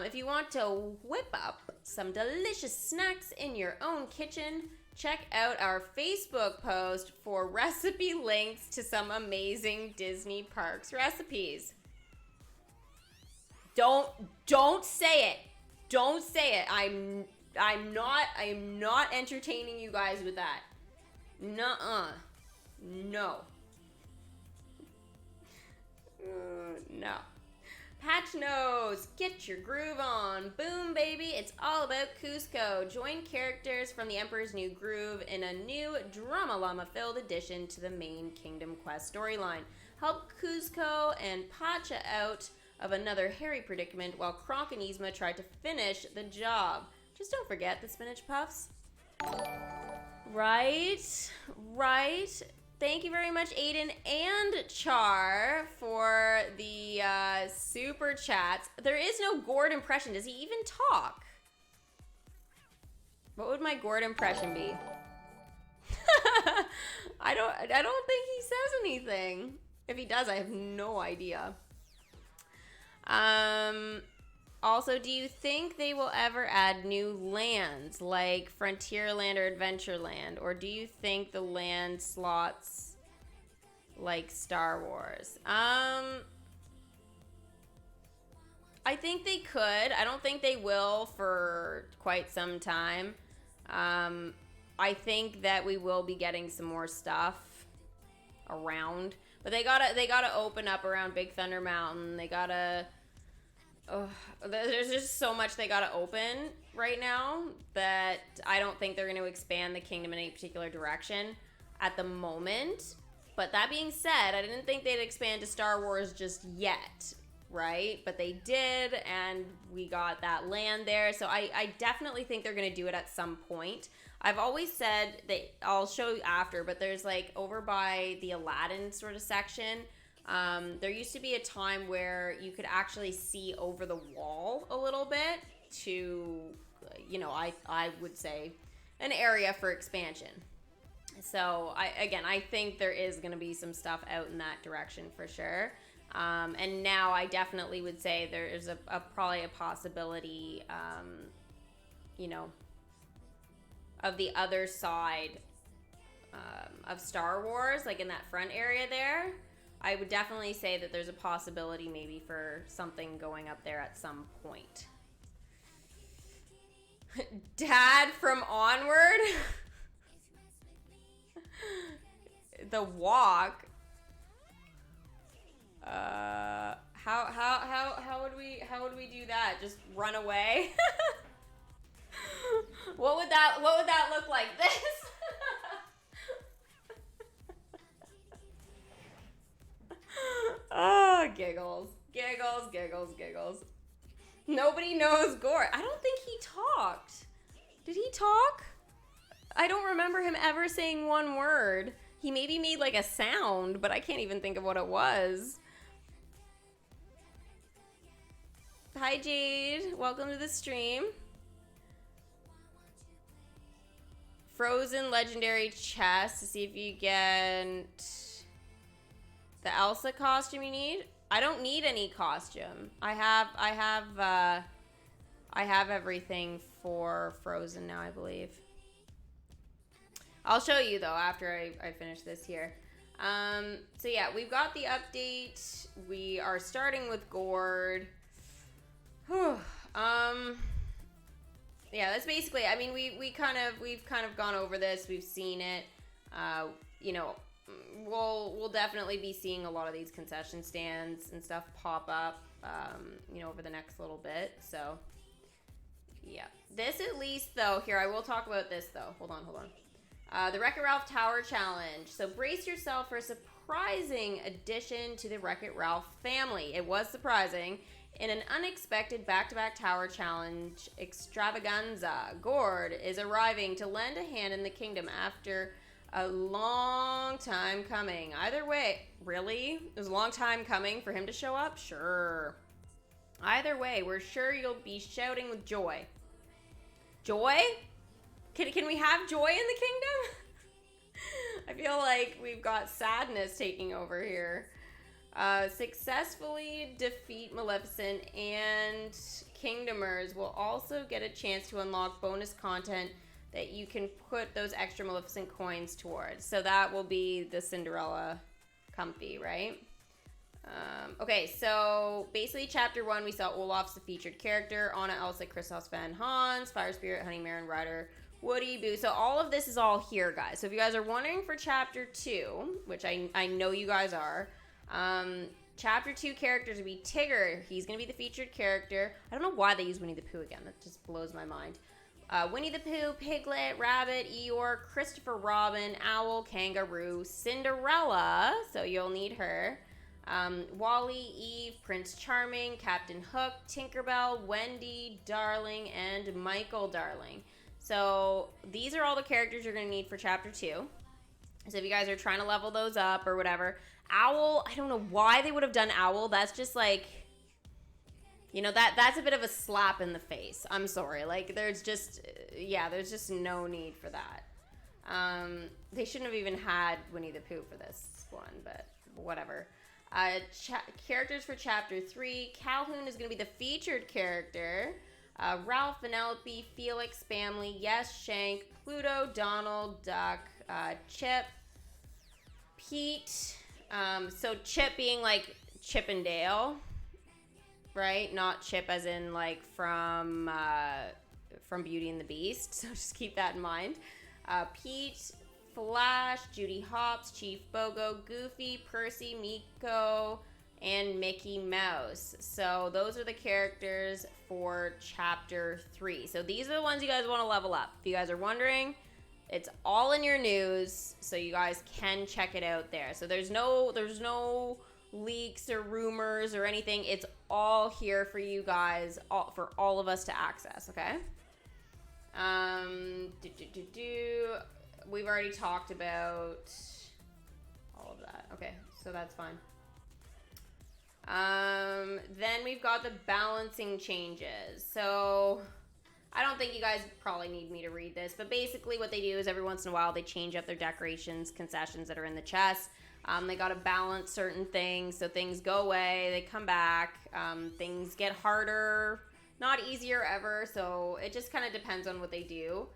If you want to whip up some delicious snacks in your own kitchen, check out our Facebook post for recipe links to some amazing Disney Parks recipes. Don't say it. Don't say it. I'm not entertaining you guys with that. Nuh-uh. No. No. Patch Nose, get your groove on. Boom, baby, it's all about Cusco. Join characters from the Emperor's New Groove in a new drama-llama-filled addition to the main Kingdom Quest storyline. Help Cusco and Pacha out of another hairy predicament while Kronk and Yzma try to finish the job. Just don't forget the spinach puffs. Right. Thank you very much, Aiden and Char, for the super chats. There is no Gord impression. Does he even talk? What would my Gord impression be? I don't think he says anything. If he does, I have no idea. Also, do you think they will ever add new lands like Frontierland or Adventureland? Or do you think the land slots like Star Wars? I think they could. I don't think they will for quite some time. I think that we will be getting some more stuff around. But they gotta open up around Big Thunder Mountain. They gotta... there's just so much they gotta open right now that I don't think they're going to expand the kingdom in any particular direction at the moment. But that being said, I didn't think they'd expand to Star Wars just yet, right? But they did, and we got that land there. So I definitely think they're going to do it at some point. I've always said that, I'll show you after, but there's like over by the Aladdin sort of section, there used to be a time where you could actually see over the wall a little bit to, you know, I would say an area for expansion. So I think there is going to be some stuff out in that direction for sure. And now I definitely would say there is probably a possibility, you know, of the other side of Star Wars, like in that front area there, I would definitely say that there's a possibility maybe for something going up there at some point. Dad from Onward? The walk? How would we do that? Just run away? What would that look like? This? Oh, giggles. Giggles, giggles, giggles. Nobody knows Gore. I don't think he talked. Did he talk? I don't remember him ever saying one word. He maybe made like a sound, but I can't even think of what it was. Hi, Jade. Welcome to the stream. Frozen legendary chest to see if you get the Elsa costume you need. I don't need any costume. I have everything for Frozen now, I believe. I'll show you though after I finish this here. So yeah, we've got the update. We are starting with Gord. Whew. Yeah, that's basically. I mean, we've kind of gone over this. We've seen it. You know, we'll definitely be seeing a lot of these concession stands and stuff pop up. You know, over the next little bit. So yeah, this at least though. Here, I will talk about this though. Hold on. The Wreck-It Ralph Tower Challenge. So brace yourself for a surprising addition to the Wreck-It Ralph family. It was surprising. In an unexpected back-to-back tower challenge extravaganza, Gord is arriving to lend a hand in the kingdom after a long time coming. Either way, really? It was a long time coming for him to show up? Sure. Either way, we're sure you'll be shouting with joy. Joy? Can we have joy in the kingdom? I feel like we've got sadness taking over here. Successfully defeat Maleficent and Kingdomers will also get a chance to unlock bonus content that you can put those extra Maleficent coins towards. So that will be the Cinderella comfy, right? Okay, so basically chapter 1, we saw Olaf's the featured character, Anna, Elsa, Kristoff, Sven, Hans, Fire Spirit, Honey, Marin, Ryder, Woody, Boo. So all of this is all here, guys. So if you guys are wondering for chapter 2, which I know you guys are, chapter 2 characters would be Tigger. He's going to be the featured character. I don't know why they use Winnie the Pooh again. That just blows my mind. Winnie the Pooh, Piglet, Rabbit, Eeyore, Christopher Robin, Owl, Kangaroo, Cinderella. So you'll need her. Wally, Eve, Prince Charming, Captain Hook, Tinkerbell, Wendy, Darling, and Michael Darling. So these are all the characters you're going to need for chapter 2. So if you guys are trying to level those up or whatever. Owl, I don't know why they would have done Owl. That's just like, you know, that's a bit of a slap in the face. I'm sorry. Like, there's just no need for that. They shouldn't have even had Winnie the Pooh for this one, but whatever. Characters for chapter 3. Calhoun is going to be the featured character. Ralph, Vanellope, Felix, Family, Yes, Shank, Pluto, Donald, Duck, Chip, Pete. So Chip being like Chip and Dale, right? Not Chip as in like from Beauty and the Beast. So just keep that in mind. Pete, Flash, Judy Hopps, Chief Bogo, Goofy, Percy, Miko, and Mickey Mouse. So those are the characters for chapter 3. So these are the ones you guys want to level up. If you guys are wondering, it's all in your news, so you guys can check it out there. So there's no leaks or rumors or anything. It's all here for you guys, for all of us to access, okay? We've already talked about all of that. Okay, so that's fine. Then we've got the balancing changes. So I don't think you guys probably need me to read this, but basically what they do is every once in a while they change up their decorations, concessions that are in the chest. They got to balance certain things, so things go away, they come back, things get harder, not easier ever, so it just kind of depends on what they do.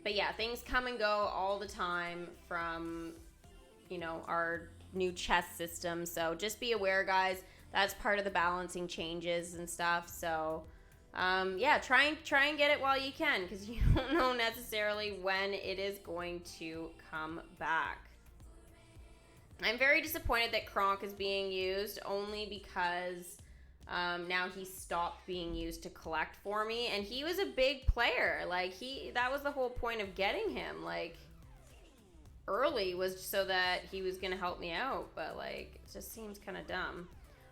But yeah, things come and go all the time from, our new chest system. So just be aware, guys. That's part of the balancing changes and stuff. So yeah, try and get it while you can, because you don't know necessarily when it is going to come back. I'm very disappointed that Kronk is being used, only because now he's stopped being used to collect for me, and he was a big player. Like, that was the whole point of getting him, like, early, was so that he was gonna help me out, but like, it just seems kind of dumb.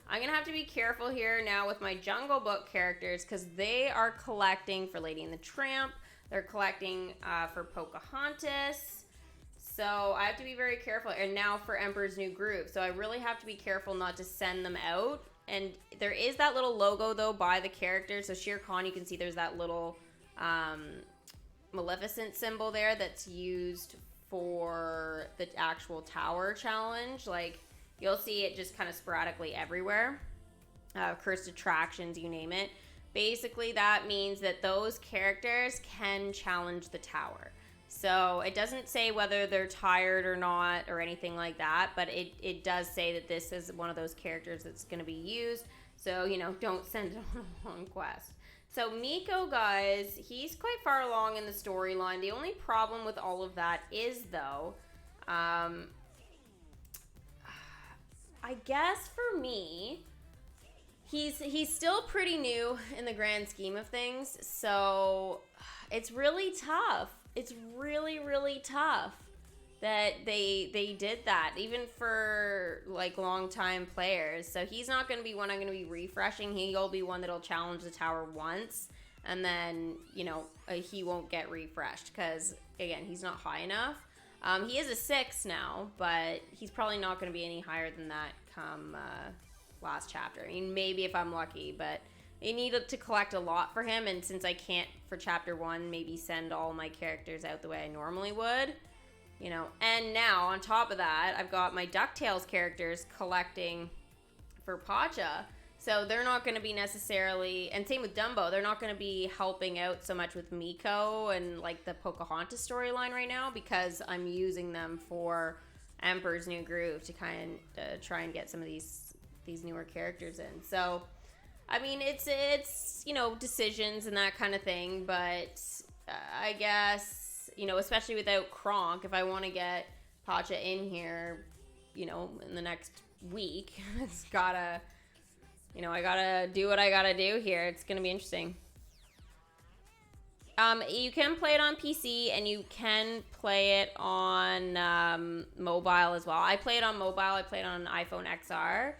I'm gonna have to be careful here now with my Jungle Book characters, because they are collecting for Lady and the Tramp. They're collecting for Pocahontas. So I have to be very careful. And now for Emperor's New Groove. So I really have to be careful not to send them out. And there is that little logo, though, by the character. So Shere Khan, you can see there's that little Maleficent symbol there that's used for the actual tower challenge. Like, you'll see it just kind of sporadically everywhere. Cursed attractions, you name it. Basically, that means that those characters can challenge the tower. So it doesn't say whether they're tired or not or anything like that, but it does say that this is one of those characters that's going to be used. So, don't send it on a long quest. So Miko, guys, he's quite far along in the storyline. The only problem with all of that is, though, I guess for me, he's still pretty new in the grand scheme of things, so it's really tough. It's really, really tough that they did that, even for, like, long-time players. So he's not going to be one I'm going to be refreshing. He'll be one that'll challenge the tower once, and then, he won't get refreshed, because, again, he's not high enough. He is a 6 now, but he's probably not going to be any higher than that come last chapter. I mean, maybe if I'm lucky, but I need to collect a lot for him, and since I can't, for chapter 1, maybe send all my characters out the way I normally would, And now, on top of that, I've got my DuckTales characters collecting for Pacha, so they're not going to be necessarily, and same with Dumbo, they're not going to be helping out so much with Miko and, like, the Pocahontas storyline right now, because I'm using them for Emperor's New Groove to kind of try and get some of these newer characters in. So, I mean, it's decisions and that kind of thing, but I guess, especially without Kronk, if I want to get Pacha in here, in the next week, it's gotta, I gotta do what I gotta do here. It's gonna be interesting. You can play it on PC, and you can play it on mobile as well. I play it on mobile. I play it on an iPhone XR.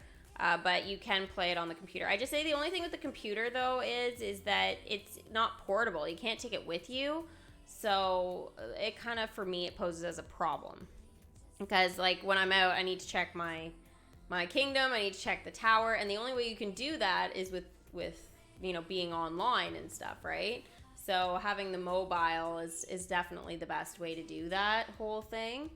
But you can play it on the computer. I just say the only thing with the computer, though, is that it's not portable. You can't take it with you. So it kind of, for me, it poses as a problem. Because, like, when I'm out, I need to check my kingdom. I need to check the tower. And the only way you can do that is with being online and stuff, right? So having the mobile is definitely the best way to do that whole thing.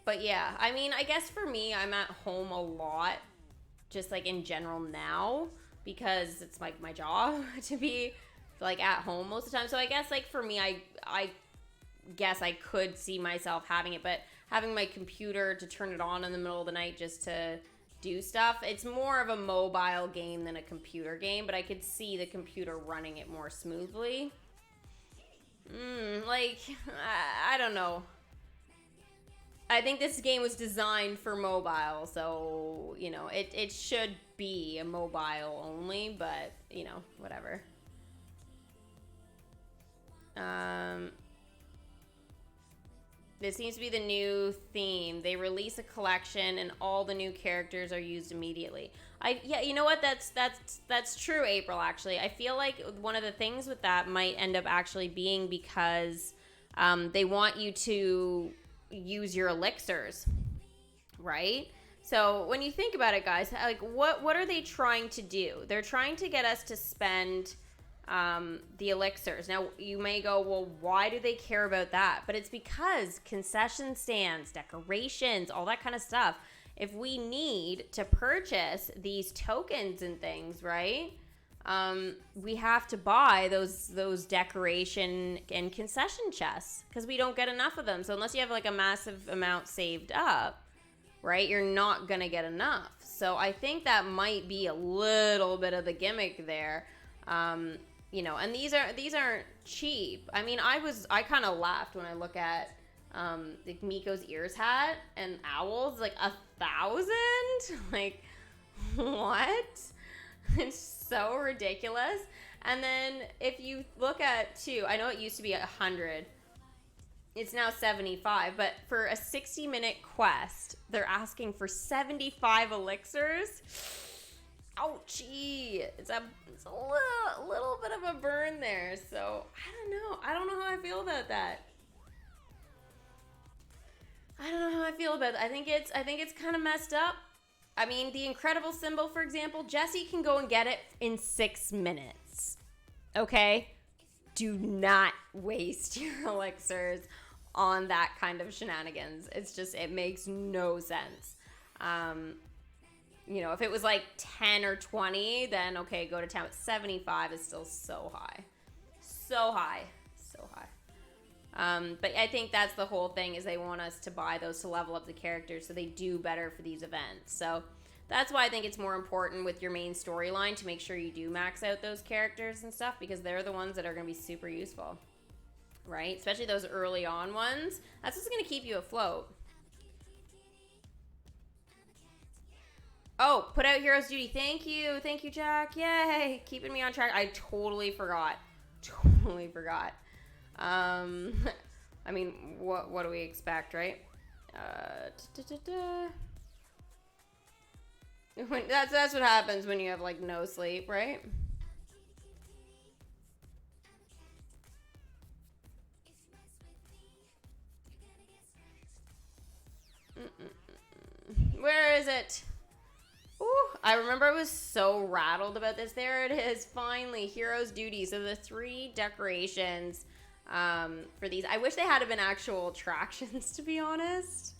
But yeah, I mean, I guess for me, I'm at home a lot, just like in general now, because it's like my job to be like at home most of the time. So I guess like for me, I guess I could see myself having it, but having my computer to turn it on in the middle of the night just to do stuff, it's more of a mobile game than a computer game, but I could see the computer running it more smoothly. I don't know. I think this game was designed for mobile, so, it should be a mobile only, but, whatever. This seems to be the new theme. They release a collection, and all the new characters are used immediately. Yeah, you know what? That's true, April, actually. I feel like one of the things with that might end up actually being because they want you to use your elixirs, right? So when you think about it, guys, like what are they trying to do? They're trying to get us to spend the elixirs. Now you may go, well, why do they care about that? But it's because concession stands, decorations, all that kind of stuff, if we need to purchase these tokens and things, right? we have to buy those decoration and concession chests because we don't get enough of them. So unless you have like a massive amount saved up, right, you're not gonna get enough. So I think that might be a little bit of the gimmick there. You know, and these aren't cheap. I mean, I kind of laughed when I look at like Miko's ears hat and owls, like 1,000. Like, what? It's so ridiculous. And then if you look at I know it used to be 100. It's now 75, but for a 60-minute quest, they're asking for 75 elixirs. Ouchie. It's a little bit of a burn there. So, I don't know how I feel about that. I think it's kind of messed up. I mean, the incredible symbol, for example, Jesse can go and get it in 6 minutes. Okay? Do not waste your elixirs on that kind of shenanigans. It's just, it makes no sense. You know, if it was like 10 or 20, then okay, go to town. But 75 is still so high. So high. But I think that's the whole thing, is they want us to buy those to level up the characters so they do better for these events. So that's why I think it's more important with your main storyline to make sure you do max out those characters and stuff, because they're the ones that are going to be super useful, right? Especially those early on ones. That's what's going to keep you afloat. Oh, put out Hero's Duty. Thank you, Jack. Yay, keeping me on track. I totally forgot. I mean, what do we expect, right? That's what happens when you have like no sleep, right? Where is it? Ooh, I remember I was so rattled about this. There it is, finally, Hero's Duty. So the 3 decorations for these. I wish they had been actual attractions, to be honest.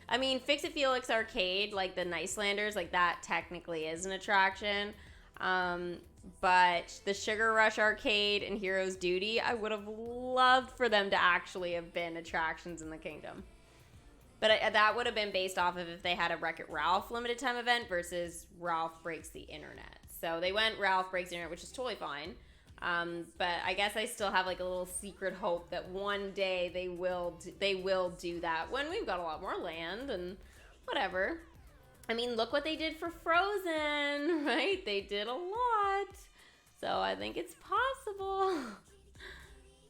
I mean, Fix-It Felix Arcade, like the Nicelanders, like that technically is an attraction. But the Sugar Rush Arcade and Hero's Duty, I would have loved for them to actually have been attractions in the kingdom. But that would have been based off of if they had a Wreck-It Ralph limited time event versus Ralph Breaks the Internet. So they went Ralph Breaks the Internet, which is totally fine. But I guess I still have like a little secret hope that one day they will do that when we've got a lot more land and whatever. I mean, look what they did for Frozen, right? They did a lot. So I think it's possible.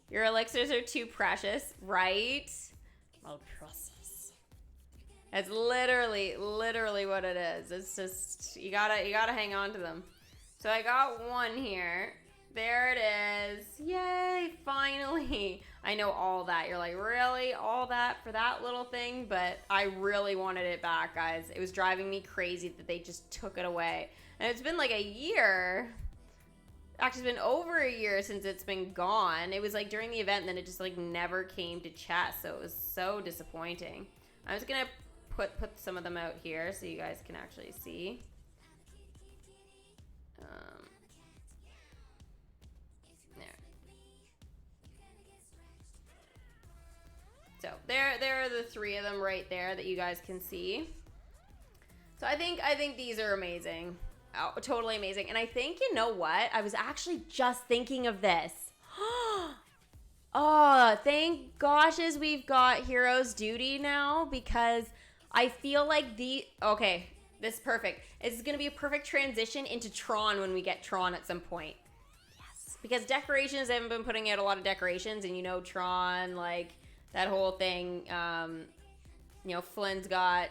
Your elixirs are too precious, right? Oh, precious. It's literally what it is. It's just, you gotta hang on to them. So I got one here. There it is. Yay, finally. I know all that. You're like, really? All that for that little thing? But I really wanted it back, guys. It was driving me crazy that they just took it away. And it's been like a year. Actually, it's been over a year since it's been gone. It was like during the event, and then it just like never came to chess. So it was so disappointing. I'm just going to put some of them out here so you guys can actually see. So there are the 3 of them right there that you guys can see. So I think these are amazing. Oh, totally amazing. And I think, you know what? I was actually just thinking of this. Oh, thank goshes we've got Hero's Duty now, because I feel like okay, this is perfect. It's going to be a perfect transition into Tron when we get Tron at some point. Yes. Because decorations, they haven't been putting out a lot of decorations, and you know Tron, like that whole thing, you know, Flynn's got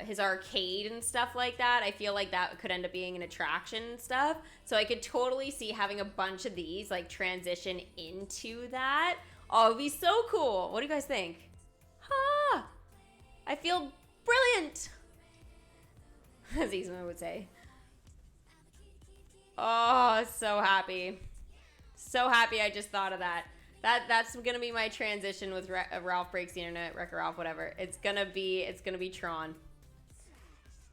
his arcade and stuff like that. I feel like that could end up being an attraction and stuff. So I could totally see having a bunch of these like transition into that. Oh, it'd be so cool. What do you guys think? Ha! I feel brilliant, as Isma would say. Oh, so happy. So happy I just thought of that. That's gonna be my transition with Ralph Breaks the Internet, Wreck-It Ralph, whatever. It's gonna be Tron.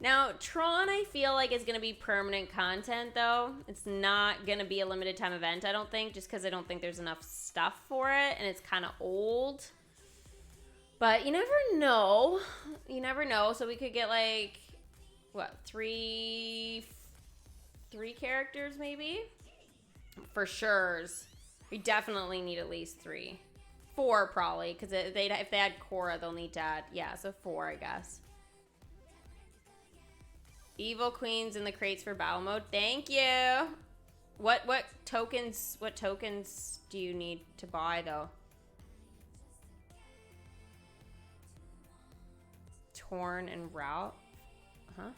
Now, Tron, I feel like is going to be permanent content, though. It's not going to be a limited time event, I don't think, just because I don't think there's enough stuff for it, and it's kind of old. But you never know. You never know. So we could get, like, what, three characters, maybe? For sure. We definitely need at least 3. 4, probably, because if they add Korra, they'll need to add, yeah, so 4, I guess. Evil Queens in the crates for battle mode. Thank you. What tokens do you need to buy though? Torn and Route. Huh?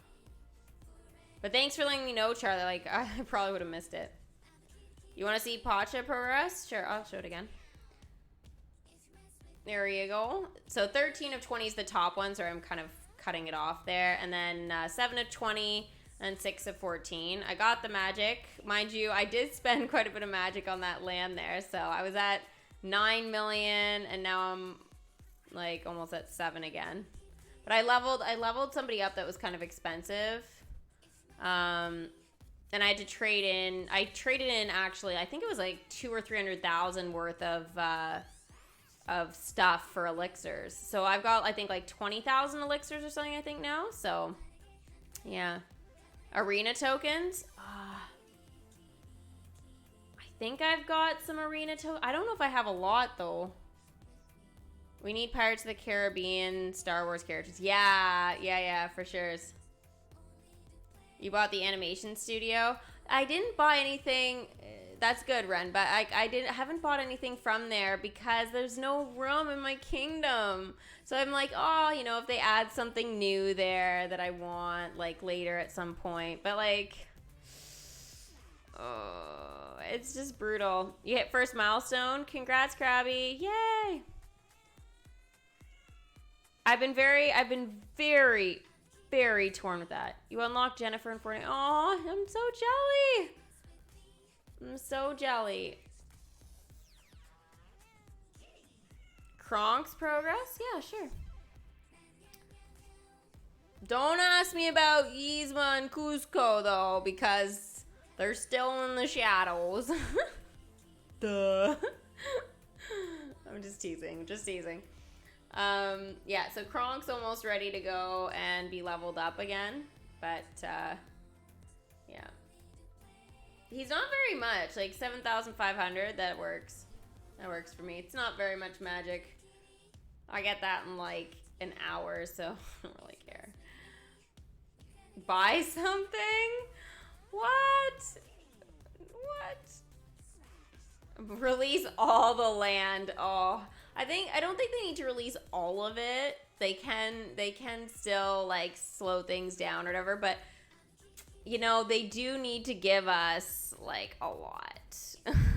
But thanks for letting me know, Charlie. Like I probably would have missed it. You want to see Pacha progress? Sure, I'll show it again. There you go. So 13 of 20 is the top one, so I'm kind of cutting it off there, and then 7 of 20 and 6 of 14. I got the magic, mind you. I did spend quite a bit of magic on that land there, so I was at 9 million, and now I'm like almost at 7 again. But I leveled somebody up that was kind of expensive, and I had to trade in. I traded in actually. I think it was like 200,000 or 300,000 worth of stuff for elixirs. So I've got, I think, like 20,000 elixirs or something, I think, now. So, yeah. Arena tokens. I think I've got some arena tokens. I don't know if I have a lot, though. We need Pirates of the Caribbean, Star Wars characters. Yeah, for sure. You bought the animation studio. I didn't buy anything. That's good, Ren, but I haven't bought anything from there because there's no room in my kingdom. So I'm like, oh, you know, if they add something new there that I want, like, later at some point. But, like, oh, it's just brutal. You hit first milestone. Congrats, Krabby. Yay! I've been very, very torn with that. You unlocked Jennifer and Fortnite. Oh, I'm so jelly. I'm so jelly. Kronk's progress? Yeah, sure. Don't ask me about Yzma and Cusco, though, because they're still in the shadows. Duh. I'm just teasing. Yeah, so Kronk's almost ready to go and be leveled up again. But, yeah. He's not very much, like 7,500, that works. That works for me. It's not very much magic. I get that in like an hour, so I don't really care. Buy something? What? Release all the land. Oh, I don't think they need to release all of it. They can still like slow things down or whatever, but you know, they do need to give us, like, a lot.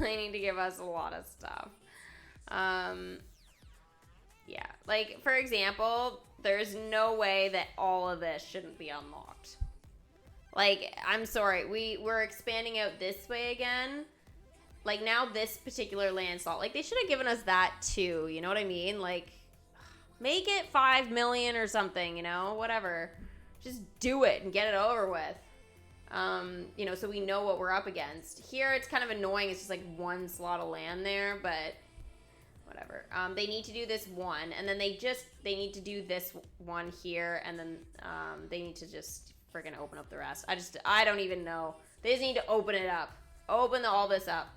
They need to give us a lot of stuff. Yeah. Like, for example, there's no way that all of this shouldn't be unlocked. Like, I'm sorry. We're expanding out this way again. Like, now this particular land slot. Like, they should have given us that, too. You know what I mean? Like, make it 5 million or something, you know? Whatever. Just do it and get it over with. You know, so we know what we're up against. Here, it's kind of annoying. It's just like one slot of land there, but whatever. They need to do this one, and then they need to do this one here, and then they need to just freaking open up the rest. I don't even know. They just need to open it up. Open all this up.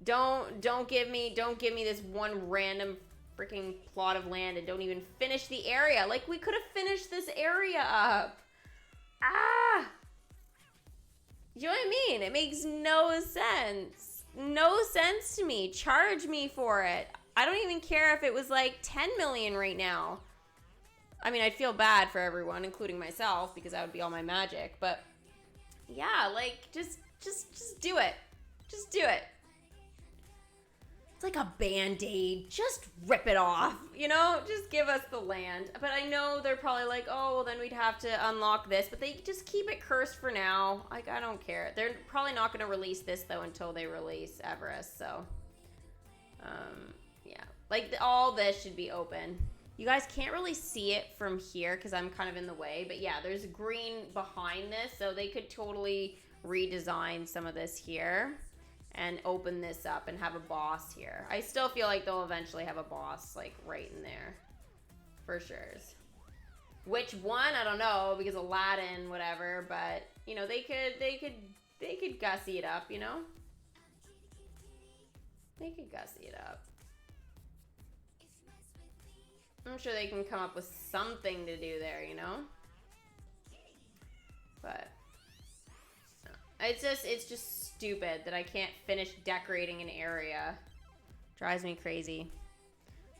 Don't give me this one random freaking plot of land and don't even finish the area. Like, we could have finished this area up. Ah! You know what I mean? It makes no sense. No sense to me. Charge me for it. I don't even care if it was like 10 million right now. I mean, I'd feel bad for everyone, including myself, because that would be all my magic. But yeah, like, just do it. Just do it. It's like a Band-Aid. Just rip it off, you know? Just give us the land. But I know they're probably like, oh, well, then we'd have to unlock this. But they just keep it cursed for now. Like, I don't care. They're probably not going to release this, though, until they release Everest. So, yeah. Like, all this should be open. You guys can't really see it from here because I'm kind of in the way, but yeah, there's green behind this, so they could totally redesign some of this here and open this up and have a boss here. I still feel like they'll eventually have a boss like right in there, for sure. Which one? I don't know, because Aladdin, whatever, but you know, they could gussy it up, you know? They could gussy it up. I'm sure they can come up with something to do there, you know? But it's just stupid that I can't finish decorating an area. Drives me crazy.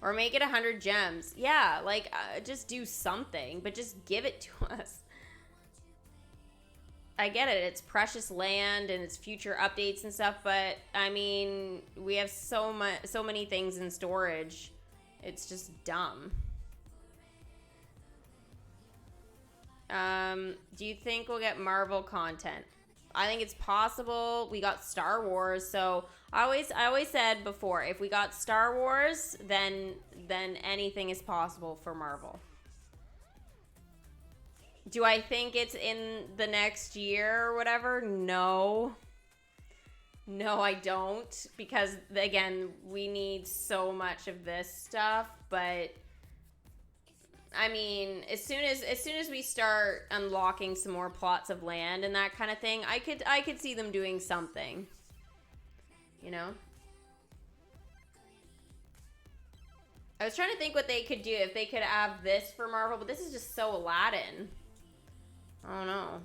Or make it 100 gems. Yeah, like just do something, but just give it to us. I get it, it's precious land and it's future updates and stuff, but I mean, we have so many things in storage. It's just dumb. Do you think we'll get Marvel content? I think it's possible. We got Star Wars, so I always said before, if we got Star Wars, then anything is possible for Marvel. Do I think it's in the next year or whatever? No. No, I don't, because again, we need so much of this stuff, but I mean, as soon as we start unlocking some more plots of land and that kind of thing, I could see them doing something. You know? I was trying to think what they could do if they could have this for Marvel, but this is just so Aladdin. I don't know.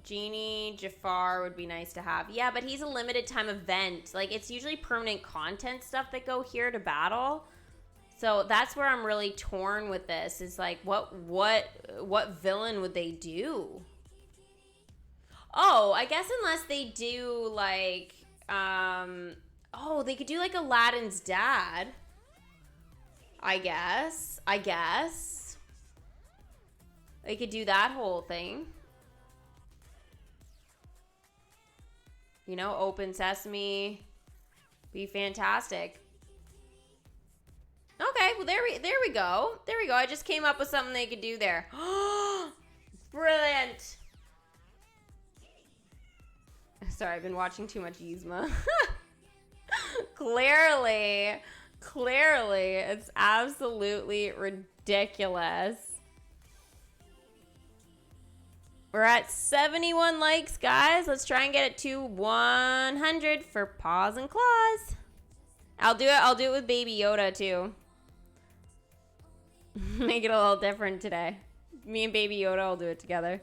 Genie Jafar would be nice to have. Yeah, but he's a limited time event. Like, it's usually permanent content stuff that go here to battle. So that's where I'm really torn with this. Is like, what villain would they do? Oh, I guess unless they do like, oh, they could do like Aladdin's dad. I guess. They could do that whole thing. You know, open sesame. Be fantastic. Okay, well there we go. There we go. I just came up with something they could do there. Brilliant. Sorry, I've been watching too much Yzma. Clearly, it's absolutely ridiculous. We're at 71 likes, guys. Let's try and get it to 100 for Paws and Claws. I'll do it with Baby Yoda too. Make it a little different today. Me and Baby Yoda will do it together.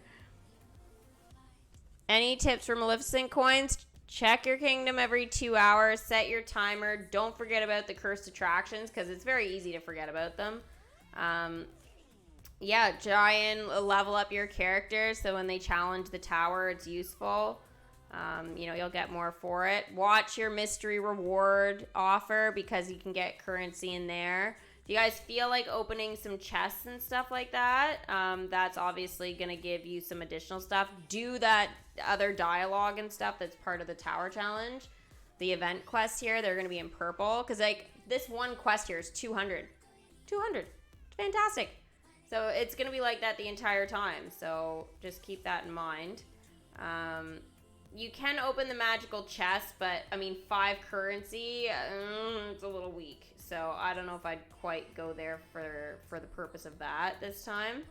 Any tips for Maleficent coins? Check your kingdom every 2 hours. Set your timer. Don't forget about the cursed attractions because it's very easy to forget about them. Yeah, try and level up your characters so when they challenge the tower, it's useful. You know, you'll get more for it. Watch your mystery reward offer because you can get currency in there. If you guys feel like opening some chests and stuff like that, that's obviously going to give you some additional stuff. Do that other dialogue and stuff that's part of the tower challenge. The event quests here, they're going to be in purple because like this one quest here is 200. 200. Fantastic. So it's going to be like that the entire time. So just keep that in mind. You can open the magical chest, but I mean 5 currency, it's a little weak. So I don't know if I'd quite go there for the purpose of that this time.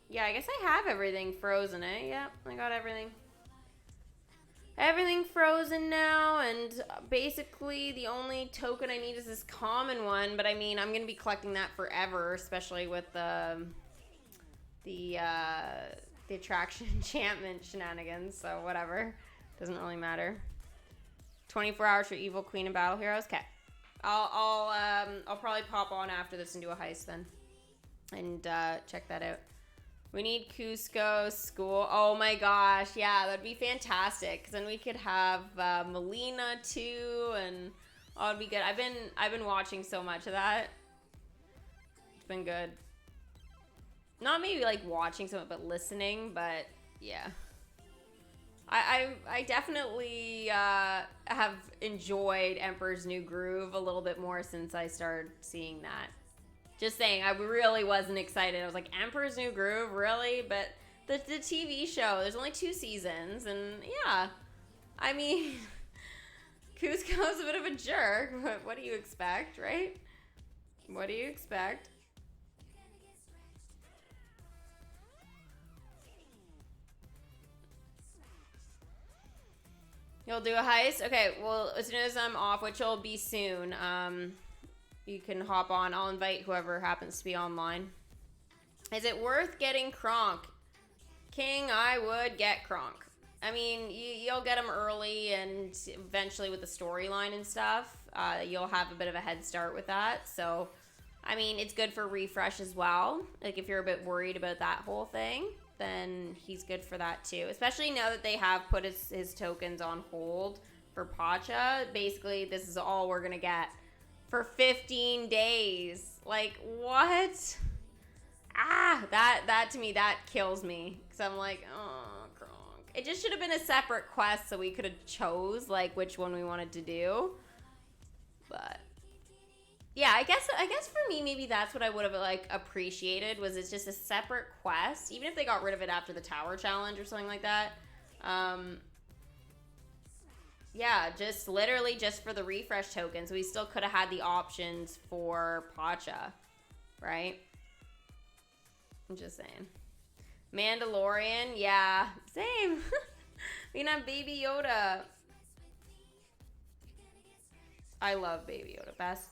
Yeah, I guess I have everything frozen, eh? Yeah, I got everything. Everything frozen now, and basically the only token I need is this common one, but I mean, I'm going to be collecting that forever, especially with the attraction enchantment shenanigans, so whatever. Doesn't really matter. 24 hours for Evil Queen and Battle Heroes. Okay. I'll probably pop on after this and do a heist then. And check that out. We need Cusco school. Oh my gosh, yeah, that'd be fantastic. Cause then we could have Melina too, and oh, it'd be good. I've been watching so much of that. It's been good. Not maybe like watching some, but listening. But yeah, I definitely have enjoyed Emperor's New Groove a little bit more since I started seeing that. Just saying, I really wasn't excited. I was like, Emperor's New Groove, really? But the TV show, there's only 2 seasons, and yeah, I mean, Kuzco's a bit of a jerk, but what do you expect, right? What do you expect? You'll do a heist? Okay, well, as soon as I'm off, which will be soon, you can hop on. I'll invite whoever happens to be online. Is it worth getting Kronk? King, I would get Kronk. I mean, you'll get him early, and eventually with the storyline and stuff, you'll have a bit of a head start with that. So, I mean, it's good for refresh as well. Like, if you're a bit worried about that whole thing, then he's good for that too. Especially now that they have put his tokens on hold for Pacha. Basically, this is all we're gonna get for 15 days. Like, what? That to me, that kills me. Because I'm like, oh, Kronk. It just should have been a separate quest so we could have chose, like, which one we wanted to do. But yeah, I guess for me, maybe that's what I would have, like, appreciated, was it's just a separate quest. Even if they got rid of it after the tower challenge or something like that. Yeah, just literally just for the refresh tokens. We still could have had the options for Pacha, right? I'm just saying. Mandalorian, yeah, same. We can have Baby Yoda. I love Baby Yoda. Best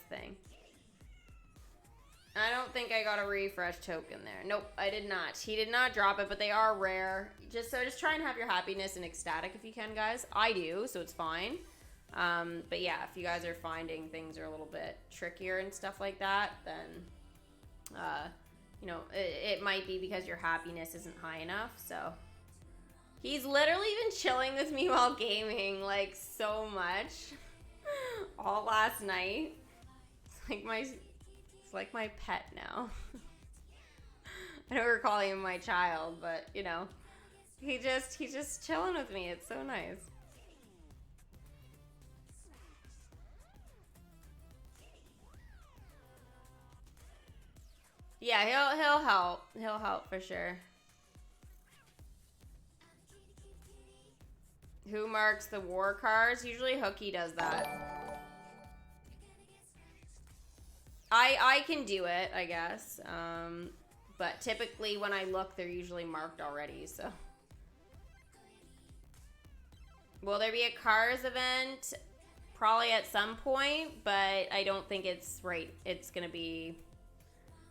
thing. I don't think I got a refresh token there. Nope, I did not. He did not drop it, but they are rare. Just try and have your happiness and ecstatic if you can, guys. I do, so it's fine. But yeah, if you guys are finding things are a little bit trickier and stuff like that, then you know, it might be because your happiness isn't high enough. So he's literally been chilling with me while gaming, like, so much all last night. It's like my pet now. I know we're calling him my child, but you know, he's just chilling with me. It's so nice. Yeah, he'll help. He'll help for sure. Who marks the war cards? Usually Hooky does that. I can do it, I guess. But typically when I look, they're usually marked already, so. Will there be a Cars event? Probably at some point, but I don't think it's gonna be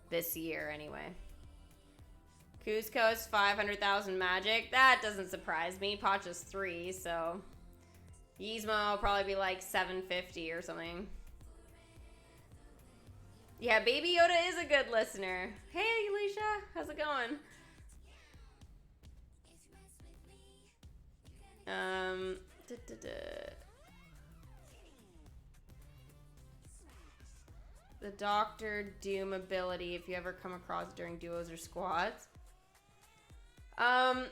this year anyway. Cusco's 500,000 magic. That doesn't surprise me. Pacha's 3, so Yzma will probably be like 750 or something. Yeah, Baby Yoda is a good listener. Hey, Alicia, how's it going? The Doctor Doom ability, if you ever come across it during duos or squads. I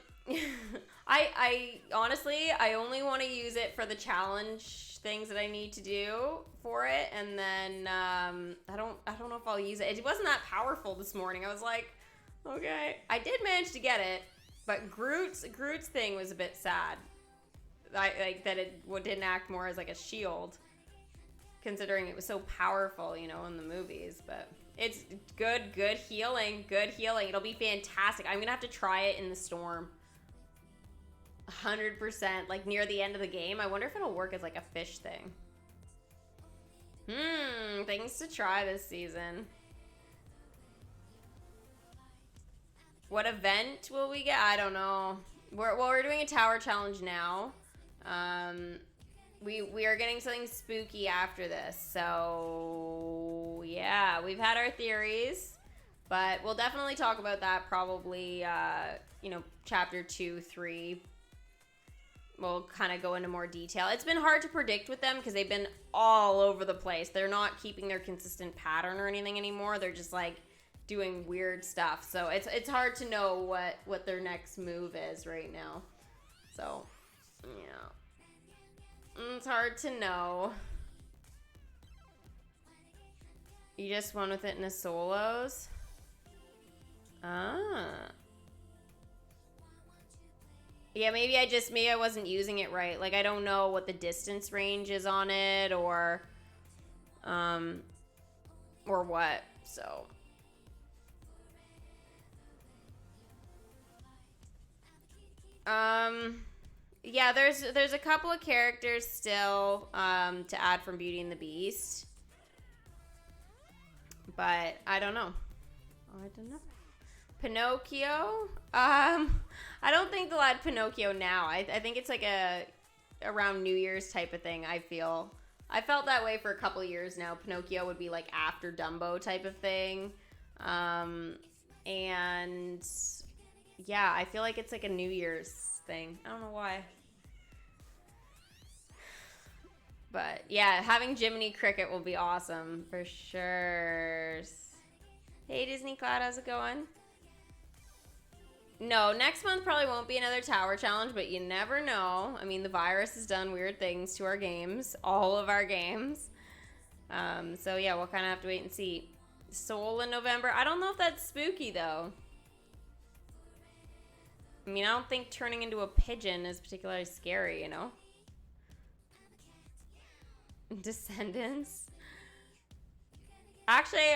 honestly, I only want to use it for the challenge things that I need to do for it, and then I don't know if I'll use it. It wasn't that powerful this morning. I was like, okay, I did manage to get it, but Groot's thing was a bit sad. Like that it didn't act more as like a shield, considering it was so powerful, you know, in the movies. But it's good healing. It'll be fantastic. I'm gonna have to try it in the storm. 100%, like near the end of the game. I wonder if it'll work as like a fish thing. Things to try this season. What event will we get? I don't know. We're doing a tower challenge now. We are getting something spooky after this. So yeah, we've had our theories, but we'll definitely talk about that probably, you know, chapter 2, 3. We'll kind of go into more detail. It's been hard to predict with them because they've been all over the place. They're not keeping their consistent pattern or anything anymore. They're just like doing weird stuff. So it's hard to know what their next move is right now. So, yeah. It's hard to know. You just won with it in a solos? Ah. Yeah, maybe I wasn't using it right. Like, I don't know what the distance range is on it or what, so. Yeah, there's a couple of characters still, to add from Beauty and the Beast. But, I don't know. Pinocchio? I don't think they'll add Pinocchio now. I think it's like a around New Year's type of thing, I feel. I felt that way for a couple of years now. Pinocchio would be like after Dumbo type of thing. And yeah, I feel like it's like a New Year's thing. I don't know why. But yeah, having Jiminy Cricket will be awesome for sure. Hey Disney Cloud, how's it going? No, next month probably won't be another tower challenge, but you never know. I mean, the virus has done weird things to our games, all of our games. So yeah, we'll kind of have to wait and see. Soul in November. I don't know if that's spooky though. I mean, I don't think turning into a pigeon is particularly scary, you know? Descendants. Actually,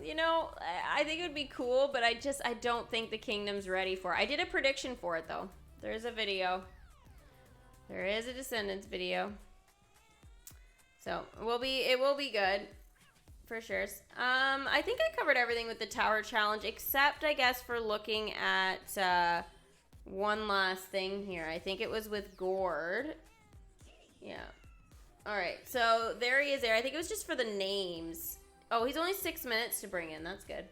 you know, I think it would be cool, but I don't think the kingdom's ready for it. I did a prediction for it, though. There is a video. There is a Descendants video. So, it will be good. For sure. I think I covered everything with the Tower Challenge, except, I guess, for looking at, one last thing here. I think it was with Gord. Yeah. Alright, so there he is there. I think it was just for the names. Oh, he's only 6 minutes to bring in. That's good.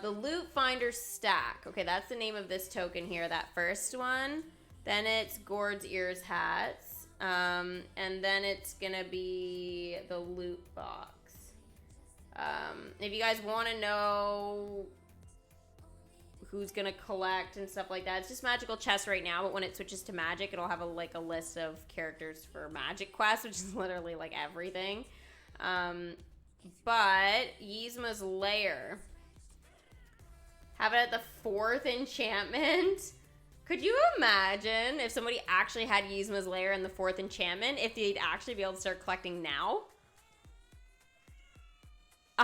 The Loot Finder Stack. Okay, that's the name of this token here, that first one. Then it's Gord's Ears Hats. And then it's gonna be the Loot Box. If you guys want to know who's gonna collect and stuff like that, it's just Magical Chess right now, but when it switches to Magic, it'll have a list of characters for Magic Quest, which is literally like everything. But Yzma's Lair. Have it at the 4th enchantment. Could you imagine if somebody actually had Yzma's Lair in the 4th enchantment, if they'd actually be able to start collecting now?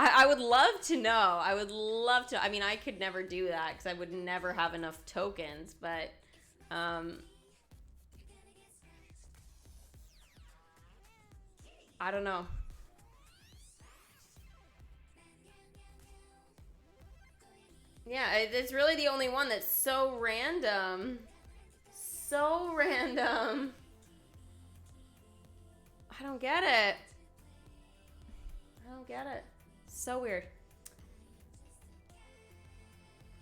I would love to know. I would love to. I mean, I could never do that because I would never have enough tokens, but I don't know. Yeah, it's really the only one that's so random. So random. I don't get it. I don't get it. So weird.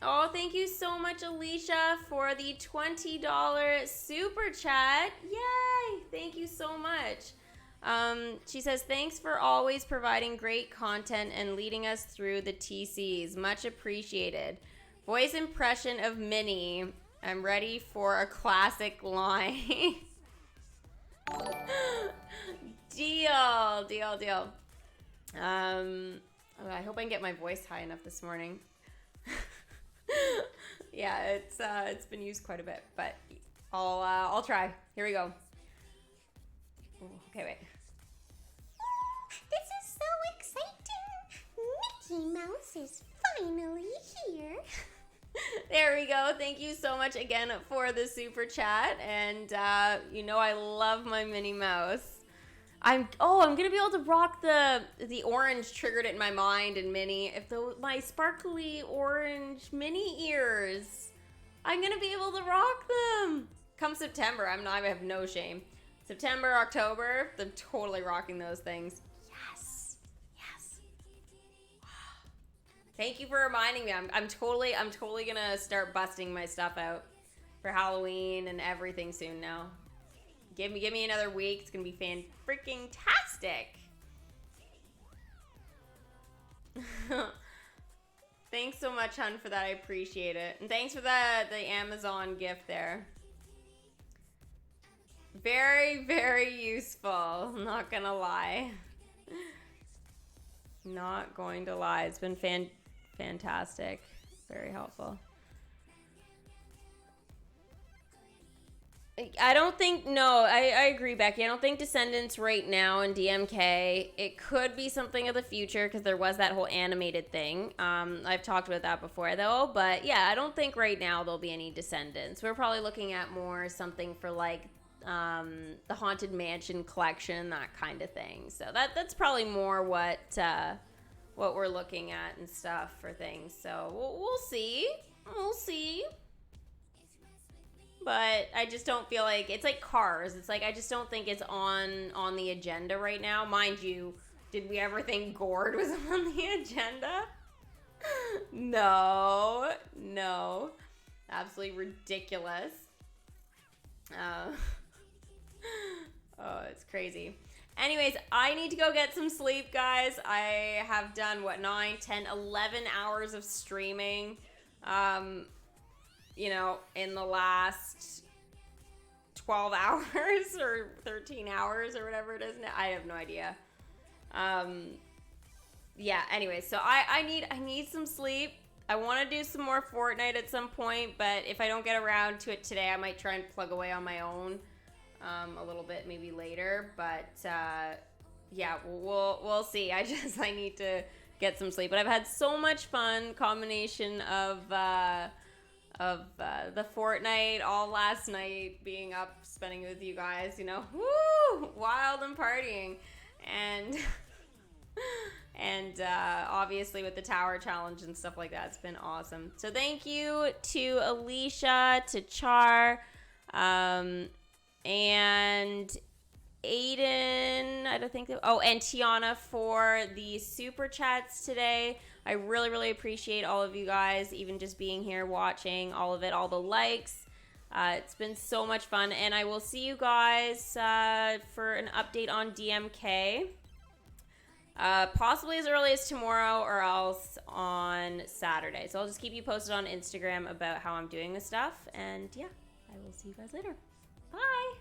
Oh, thank you so much, Alicia, for the $20 super chat. Yay! Thank you so much. She says, thanks for always providing great content and leading us through the TCs. Much appreciated. Voice impression of Minnie. I'm ready for a classic line. Deal, deal, deal. I hope I can get my voice high enough this morning. Yeah, it's been used quite a bit, but I'll try. Here we go. Ooh, okay, wait. This is so exciting! Mickey Mouse is finally here. There we go. Thank you so much again for the super chat, and you know I love my Minnie Mouse. I'm gonna be able to rock the orange triggered it in my mind and Minnie. If my sparkly orange Minnie ears, I'm gonna be able to rock them. Come September, I have no shame. September, October, I'm totally rocking those things. Yes, yes. Thank you for reminding me. I'm totally gonna start busting my stuff out for Halloween and everything soon now. Give me another week. It's gonna be fan-freaking-tastic. Thanks so much, hun, for that. I appreciate it. And thanks for the Amazon gift there. Very, very useful. I'm not gonna lie. Not going to lie. It's been fantastic. Very helpful. I don't think, no, I agree, Becky. I don't think Descendants right now in DMK. It could be something of the future because there was that whole animated thing. I've talked about that before, though. But yeah, I don't think right now there'll be any Descendants. We're probably looking at more something for like the Haunted Mansion collection, that kind of thing. So that's probably more what we're looking at and stuff for things. So we'll see. We'll see. But I just don't feel like it's like Cars. It's like I just don't think it's on the agenda right now. Mind you, did we ever think Gord was on the agenda? No. Absolutely ridiculous. Oh, it's crazy. Anyways, I need to go get some sleep, guys. I have done, 9, 10, 11 hours of streaming. In the last 12 hours or 13 hours or whatever it is now. I have no idea. Yeah, anyway, so I need some sleep. I want to do some more Fortnite at some point, but if I don't get around to it today, I might try and plug away on my own a little bit maybe later. But yeah, we'll see. I need to get some sleep. But I've had so much fun, combination of the Fortnite all last night, being up, spending it with you guys, woo, wild and partying, and obviously with the tower challenge and stuff like that. It's been awesome. So thank you to Alicia, to Char, and Aiden, I don't think and Tiana for the super chats today. I really, really appreciate all of you guys, even just being here, watching, all of it, all the likes. It's been so much fun, and I will see you guys for an update on DMK. Possibly as early as tomorrow or else on Saturday. So I'll just keep you posted on Instagram about how I'm doing this stuff, and yeah, I will see you guys later. Bye!